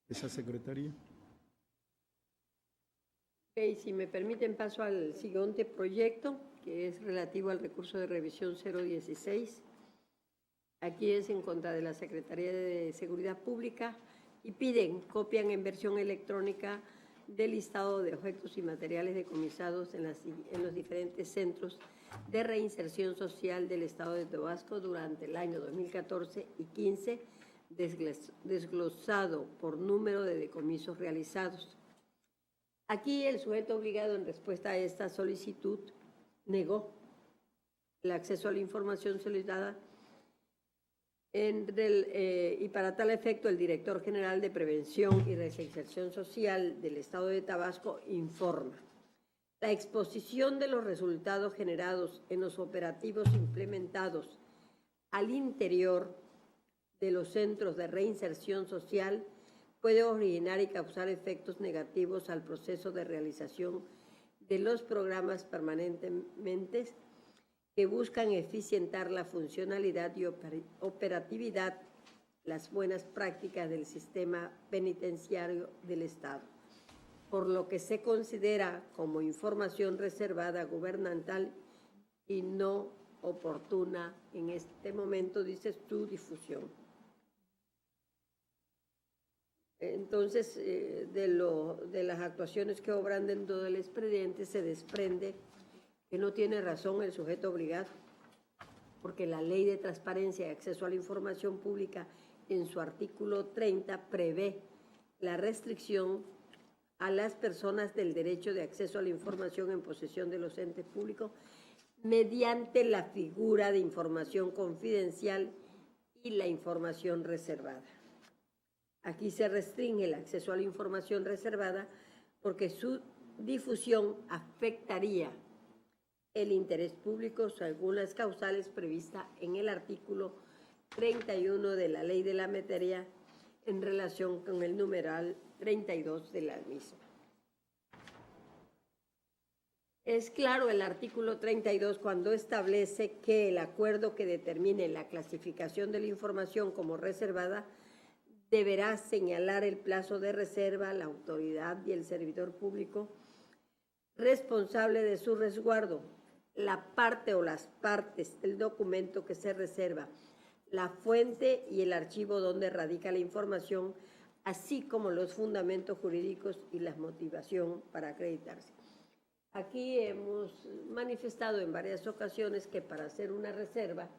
Esa secretaría. Ok, si me permiten paso al siguiente proyecto, que es relativo al recurso de revisión 016. Aquí es en contra de la Secretaría de Seguridad Pública y copian en versión electrónica del listado de objetos y materiales decomisados en los diferentes centros de reinserción social del Estado de Tabasco durante el año 2014 y 15, desglosado por número de decomisos realizados. Aquí el sujeto obligado, en respuesta a esta solicitud, negó el acceso a la información solicitada Y para tal efecto, el director general de Prevención y Reinserción Social del Estado de Tabasco informa. La exposición de los resultados generados en los operativos implementados al interior de los centros de reinserción social puede originar y causar efectos negativos al proceso de realización de los programas permanentemente que buscan eficientar la funcionalidad y operatividad, las buenas prácticas del sistema penitenciario del Estado, por lo que se considera como información reservada gubernamental y no oportuna en este momento, dice su difusión. Entonces, de las actuaciones que obran dentro del expediente se desprende que no tiene razón el sujeto obligado, porque la Ley de Transparencia y Acceso a la Información Pública en su artículo 30 prevé la restricción a las personas del derecho de acceso a la información en posesión de los entes públicos mediante la figura de información confidencial y la información reservada. Aquí se restringe el acceso a la información reservada porque su difusión afectaría el interés público según las causales previstas en el artículo 31 de la Ley de la Materia en relación con el numeral 32 de la misma. Es claro el artículo 32 cuando establece que el acuerdo que determine la clasificación de la información como reservada deberá señalar el plazo de reserva, la autoridad y el servidor público responsable de su resguardo, la parte o las partes del documento que se reserva, la fuente y el archivo donde radica la información, así como los fundamentos jurídicos y la motivación para acreditarse. Aquí hemos manifestado en varias ocasiones que para hacer una reserva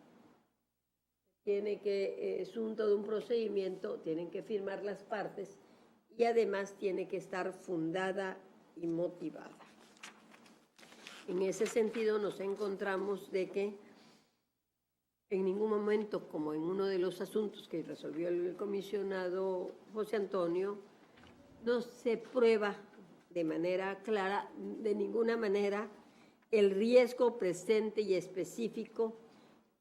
es todo un procedimiento, tienen que firmar las partes y además tiene que estar fundada y motivada. En ese sentido nos encontramos de que en ningún momento, como en uno de los asuntos que resolvió el comisionado José Antonio, no se prueba de manera clara, de ninguna manera, el riesgo presente y específico,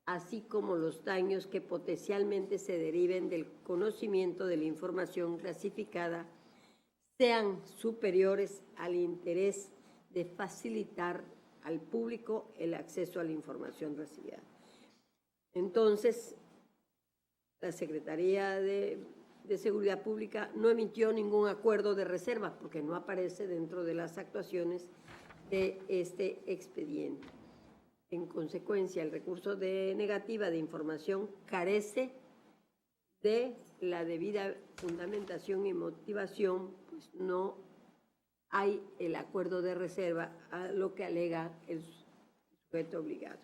así como los daños que potencialmente se deriven del conocimiento de la información clasificada, sean superiores al interés de facilitar al público el acceso a la información recibida. Entonces, la Secretaría de Seguridad Pública no emitió ningún acuerdo de reserva porque no aparece dentro de las actuaciones de este expediente. En consecuencia, el recurso de negativa de información carece de la debida fundamentación y motivación, pues no hay el acuerdo de reserva a lo que alega el sujeto obligado.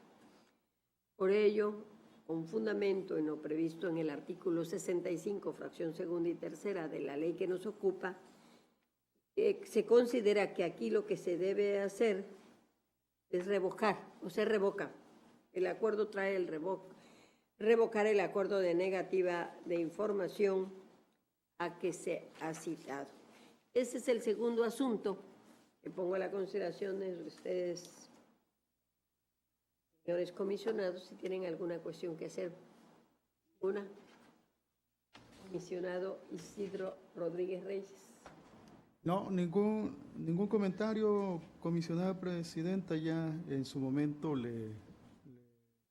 Por ello, con fundamento en lo previsto en el artículo 65, fracción segunda y tercera de la ley que nos ocupa, se considera que aquí lo que se debe hacer es revocar, o se revoca. El acuerdo trae el revocar el acuerdo de negativa de información a que se ha citado. Ese es el segundo asunto que pongo a la consideración de ustedes, señores comisionados, si tienen alguna cuestión que hacer. Una. Comisionado Isidro Rodríguez Reyes. No, ningún comentario, comisionada presidenta. Ya en su momento le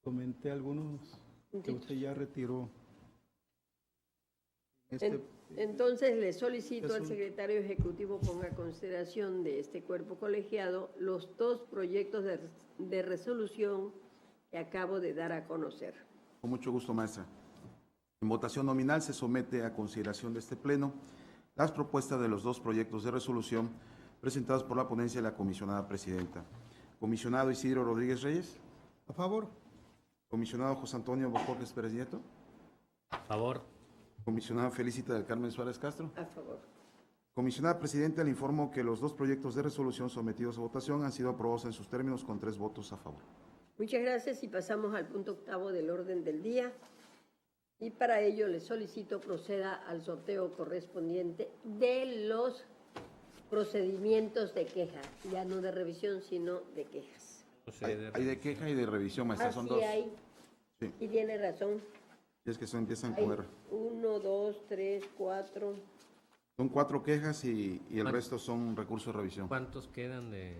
comenté algunos que usted ya retiró. Entonces le solicito al secretario ejecutivo ponga a consideración de este cuerpo colegiado los dos proyectos de resolución que acabo de dar a conocer. Con mucho gusto, maestra. En votación nominal se somete a consideración de este Pleno las propuestas de los dos proyectos de resolución presentados por la ponencia de la comisionada presidenta. Comisionado Isidro Rodríguez Reyes. A favor. Comisionado José Antonio Bojorquez Pérez Nieto. A favor. Comisionada Felicita del Carmen Suárez Castro. A favor. Comisionada presidenta, le informo que los dos proyectos de resolución sometidos a votación han sido aprobados en sus términos con 3 votos a favor. Muchas gracias y pasamos al punto octavo del orden del día. Y para ello le solicito proceda al sorteo correspondiente de los procedimientos de queja, ya no de revisión, sino de quejas. Hay de queja y de revisión, maestra, son Así dos. hay, Sí. y tiene razón. Es que son, empiezan Hay con R. 1, 2, 3, 4. Son 4 quejas y el resto son recursos de revisión. ¿Cuántos quedan de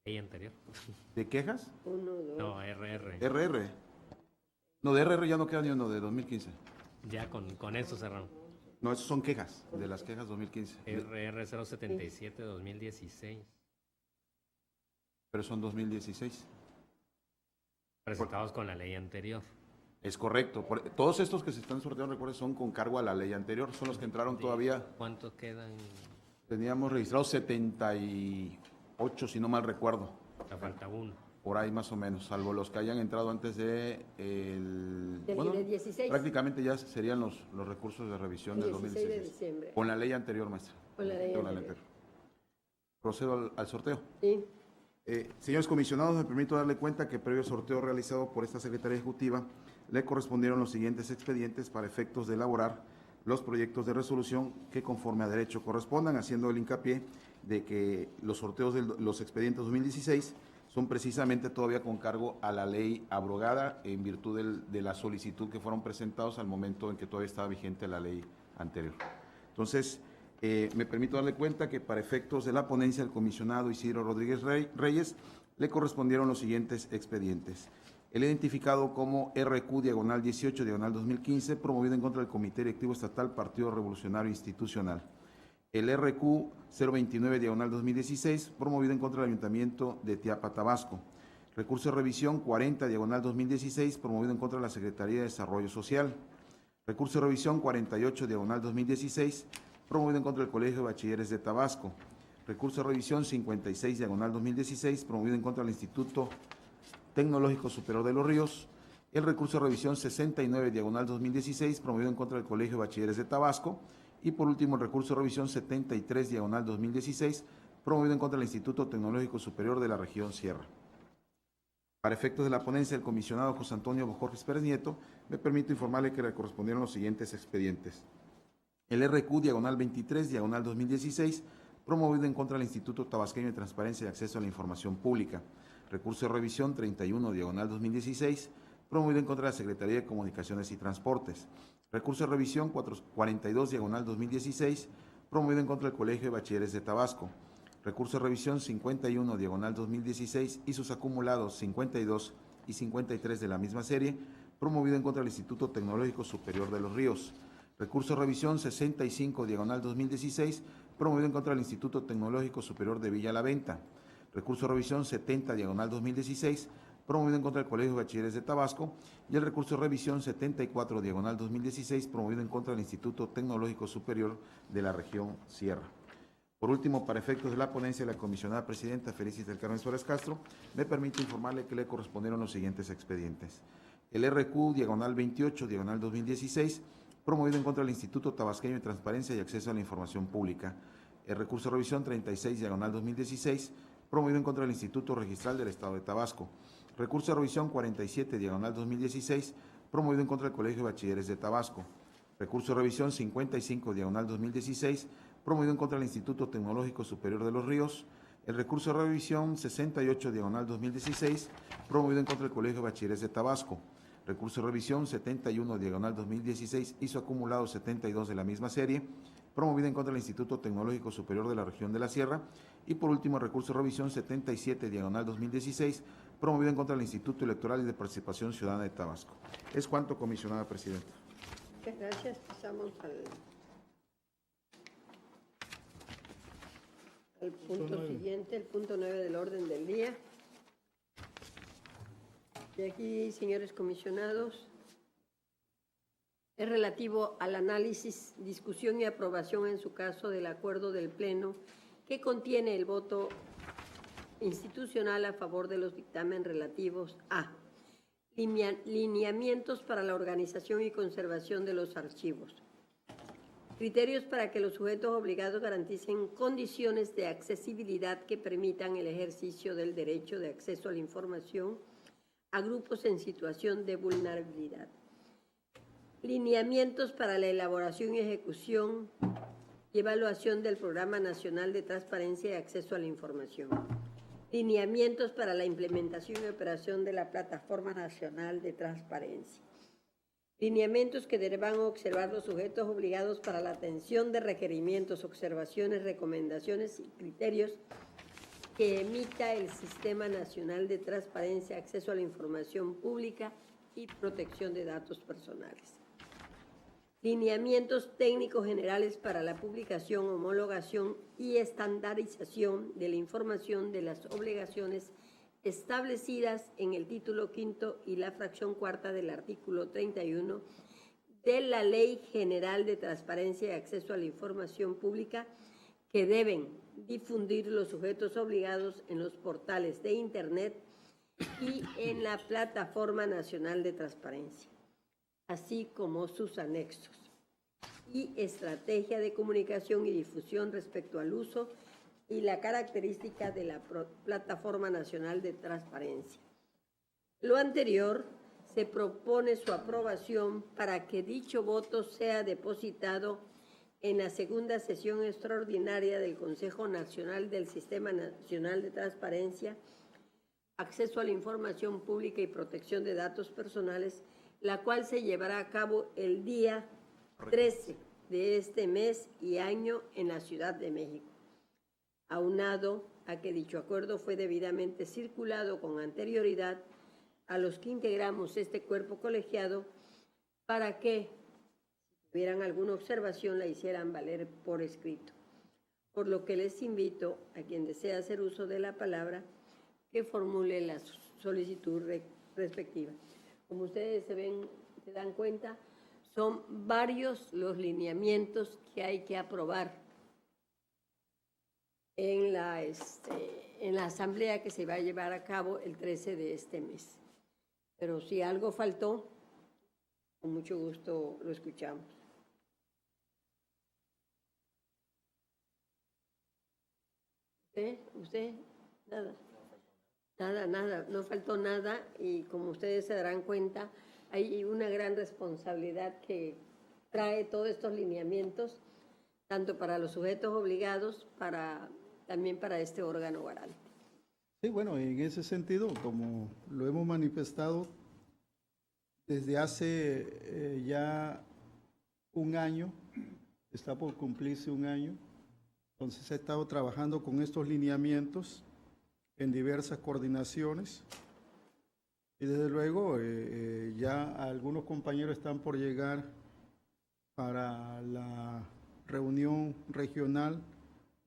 ley anterior? ¿De quejas? 1, 2. No, RR. RR. No, de RR ya no queda ni uno, de 2015. Ya con eso cerramos. No, esos son quejas, de las quejas 2015. RR 077 2016. Pero son 2016. Presentados con la ley anterior. Es correcto. Todos estos que se están sorteando, recuerden, son con cargo a la ley anterior. Son los que entraron todavía. ¿Cuántos quedan? Teníamos registrados 78, si no mal recuerdo. Ya falta uno. Por ahí más o menos, salvo los que hayan entrado antes de Del 16. Prácticamente ya serían los recursos de revisión El del 16 de 2016. diciembre. Con la ley anterior, maestra. Con la ley anterior. Procedo al sorteo. Sí. Señores comisionados, me permito darle cuenta que previo sorteo realizado por esta Secretaría Ejecutiva, le correspondieron los siguientes expedientes para efectos de elaborar los proyectos de resolución que conforme a derecho correspondan, haciendo el hincapié de que los sorteos de los expedientes 2016 son precisamente todavía con cargo a la ley abrogada en virtud de la solicitud que fueron presentados al momento en que todavía estaba vigente la ley anterior. Entonces, me permito darle cuenta que para efectos de la ponencia del comisionado Isidro Rodríguez Reyes le correspondieron los siguientes expedientes. El identificado como RQ-18-2015, promovido en contra del Comité Directivo Estatal Partido Revolucionario Institucional. El RQ 029-2016, promovido en contra del Ayuntamiento de Tiapa, Tabasco. Recurso de revisión 40-2016, promovido en contra de la Secretaría de Desarrollo Social. Recurso de revisión 48-2016, promovido en contra del Colegio de Bachilleres de Tabasco. Recurso de revisión 56-2016, promovido en contra del Instituto Tecnológico Superior de los Ríos. El recurso de revisión 69-2016, promovido en contra del Colegio de Bachilleres de Tabasco. Y por último, el recurso de revisión 73-2016, promovido en contra del Instituto Tecnológico Superior de la Región Sierra. Para efectos de la ponencia del comisionado José Antonio Bojorges Pérez Nieto, me permito informarle que le correspondieron los siguientes expedientes. El RQ-23-2016, promovido en contra del Instituto Tabasqueño de Transparencia y Acceso a la Información Pública. Recurso de revisión 31-2016, promovido en contra de la Secretaría de Comunicaciones y Transportes. Recurso de revisión 42-2016, promovido en contra del Colegio de Bachilleres de Tabasco. Recurso de revisión 51-2016 y sus acumulados 52 y 53 de la misma serie, promovido en contra del Instituto Tecnológico Superior de los Ríos. Recurso de revisión 65-2016, promovido en contra del Instituto Tecnológico Superior de Villa La Venta. Recurso de revisión 70-2016, promovido en contra del Colegio de Bachilleres de Tabasco, y el recurso de revisión 74-2016, promovido en contra del Instituto Tecnológico Superior de la Región Sierra. Por último, para efectos de la ponencia de la comisionada presidenta Felicis del Carmen Suárez Castro, me permite informarle que le correspondieron los siguientes expedientes. El RQ-28-2016, promovido en contra del Instituto Tabasqueño de Transparencia y Acceso a la Información Pública. El recurso de revisión 36-2016, promovido en contra del Instituto Registral del Estado de Tabasco. Recurso de revisión 47-2016, promovido en contra del Colegio de Bachilleres de Tabasco. Recurso de revisión 55-2016, promovido en contra del Instituto Tecnológico Superior de los Ríos. El recurso de revisión 68-2016, promovido en contra del Colegio de Bachilleres de Tabasco. Recurso de revisión 71-2016 y su acumulado 72 de la misma serie, promovida en contra del Instituto Tecnológico Superior de la Región de la Sierra. Y por último, el recurso de revisión 77-2016, promovido en contra del Instituto Electoral y de Participación Ciudadana de Tabasco. Es cuanto, comisionada presidenta. Muchas gracias. Pasamos al punto siguiente, el punto 9 del orden del día. Y aquí, señores comisionados, es relativo al análisis, discusión y aprobación en su caso del acuerdo del Pleno que contiene el voto institucional a favor de los dictámenes relativos a lineamientos para la organización y conservación de los archivos, criterios para que los sujetos obligados garanticen condiciones de accesibilidad que permitan el ejercicio del derecho de acceso a la información a grupos en situación de vulnerabilidad, Lineamientos para la elaboración y ejecución y evaluación del Programa Nacional de Transparencia y Acceso a la Información. Lineamientos para la implementación y operación de la Plataforma Nacional de Transparencia. Lineamientos que deberán observar los sujetos obligados para la atención de requerimientos, observaciones, recomendaciones y criterios que emita el Sistema Nacional de Transparencia, Acceso a la Información Pública y Protección de Datos Personales. Lineamientos técnicos generales para la publicación, homologación y estandarización de la información de las obligaciones establecidas en el título quinto y la fracción cuarta del artículo 31 de la Ley General de Transparencia y Acceso a la Información Pública, que deben difundir los sujetos obligados en los portales de Internet y en la Plataforma Nacional de Transparencia, así como sus anexos, y estrategia de comunicación y difusión respecto al uso y la característica de la Plataforma Nacional de Transparencia. Lo anterior, se propone su aprobación para que dicho voto sea depositado en la segunda sesión extraordinaria del Consejo Nacional del Sistema Nacional de Transparencia, Acceso a la Información Pública y Protección de Datos Personales, la cual se llevará a cabo el día 13 de este mes y año en la Ciudad de México. Aunado a que dicho acuerdo fue debidamente circulado con anterioridad a los que integramos este cuerpo colegiado para que, si tuvieran alguna observación, la hicieran valer por escrito. Por lo que les invito a quien desea hacer uso de la palabra que formule la solicitud respectiva. Como ustedes se dan cuenta, son varios los lineamientos que hay que aprobar en la asamblea que se va a llevar a cabo el 13 de este mes. Pero si algo faltó, con mucho gusto lo escuchamos. ¿Usted? Nada, no faltó nada, y como ustedes se darán cuenta, hay una gran responsabilidad que trae todos estos lineamientos, tanto para los sujetos obligados, también para este órgano garante. Sí, bueno, en ese sentido, como lo hemos manifestado desde hace ya un año, está por cumplirse un año, entonces he estado trabajando con estos lineamientos en diversas coordinaciones y desde luego ya algunos compañeros están por llegar para la reunión regional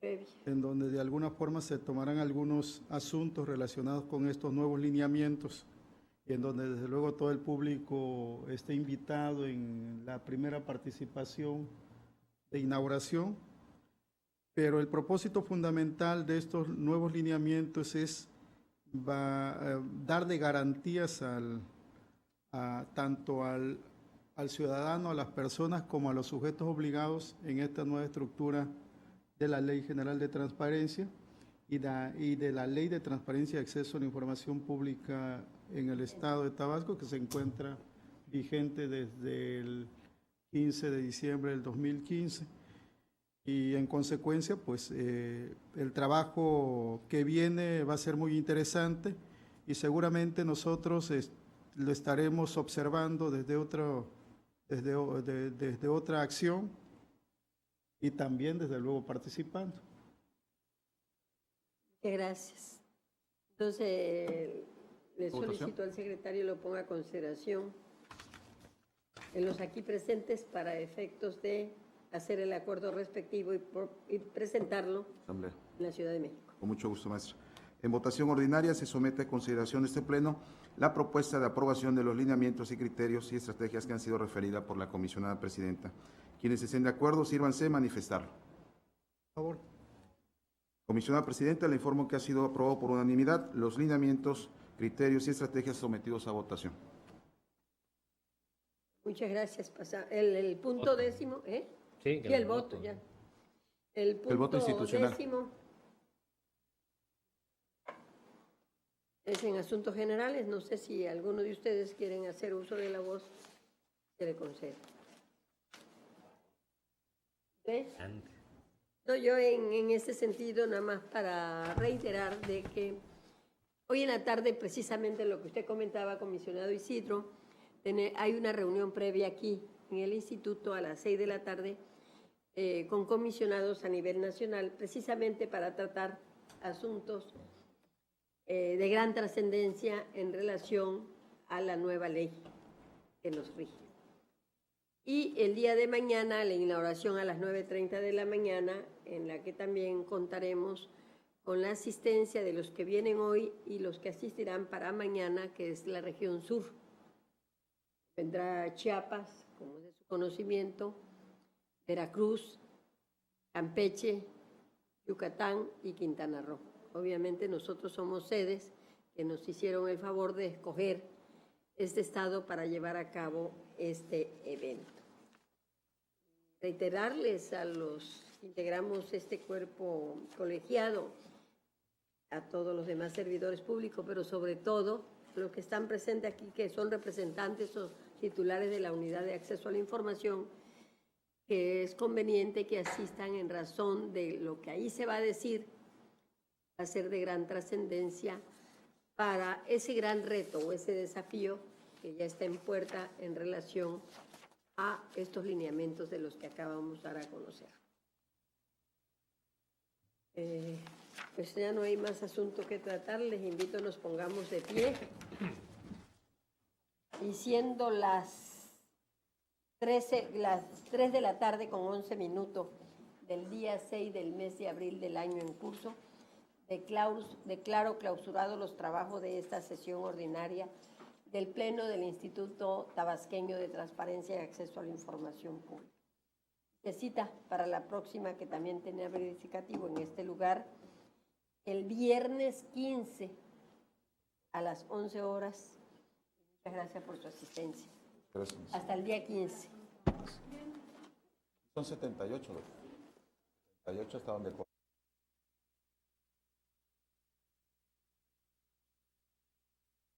en donde de alguna forma se tomarán algunos asuntos relacionados con estos nuevos lineamientos y en donde desde luego todo el público esté invitado en la primera participación de inauguración. Pero el propósito fundamental de estos nuevos lineamientos es darle garantías tanto al ciudadano, a las personas, como a los sujetos obligados en esta nueva estructura de la Ley General de Transparencia y de la Ley de Transparencia y Acceso a la Información Pública en el Estado de Tabasco, que se encuentra vigente desde el 15 de diciembre del 2015. Y en consecuencia, pues el trabajo que viene va a ser muy interesante y seguramente nosotros lo estaremos observando desde otra acción y también, desde luego, participando. Gracias. Entonces, le solicito al secretario lo ponga a consideración en los aquí presentes para efectos de hacer el acuerdo respectivo y presentarlo Asamblea. en la Ciudad de México. Con mucho gusto, maestra. En votación ordinaria se somete a consideración de este Pleno la propuesta de aprobación de los lineamientos y criterios y estrategias que han sido referidas por la comisionada presidenta. Quienes estén de acuerdo, sírvanse manifestarlo. Por favor. Comisionada presidenta, le informo que ha sido aprobado por unanimidad los lineamientos, criterios y estrategias sometidos a votación. Muchas gracias. El punto décimo, Sí, y el voto ya. El voto institucional. décimo es en asuntos generales. No sé si alguno de ustedes quieren hacer uso de la voz Se le concede. ¿Ves? No, yo en este sentido, nada más para reiterar de que hoy en la tarde, precisamente lo que usted comentaba, comisionado Isidro, hay una reunión previa aquí en el instituto a las 6 de la tarde con comisionados a nivel nacional, precisamente para tratar asuntos de gran trascendencia en relación a la nueva ley que nos rige. Y el día de mañana, la inauguración a las 9:30 de la mañana, en la que también contaremos con la asistencia de los que vienen hoy y los que asistirán para mañana, que es la región sur. Vendrá Chiapas, como es de su conocimiento, Veracruz, Campeche, Yucatán y Quintana Roo. Obviamente nosotros somos sedes que nos hicieron el favor de escoger este estado para llevar a cabo este evento. Reiterarles a los que integramos este cuerpo colegiado, a todos los demás servidores públicos, pero sobre todo los que están presentes aquí, que son representantes o titulares de la Unidad de Acceso a la Información, que es conveniente que asistan en razón de lo que ahí se va a decir, va a ser de gran trascendencia para ese gran reto o ese desafío que ya está en puerta en relación a estos lineamientos de los que acabamos de dar a conocer. Pues ya no hay más asunto que tratar, les invito a nos pongamos de pie. Y siendo las 3 de la tarde con 11 minutos del día 6 del mes de abril del año en curso, declaro clausurados los trabajos de esta sesión ordinaria del Pleno del Instituto Tabasqueño de Transparencia y Acceso a la Información Pública. Se cita para la próxima, que también tenía verificativo en este lugar, el viernes 15 a las 11 horas. Muchas gracias por su asistencia. Gracias. Hasta el día 15. Son 78, 78 hasta donde...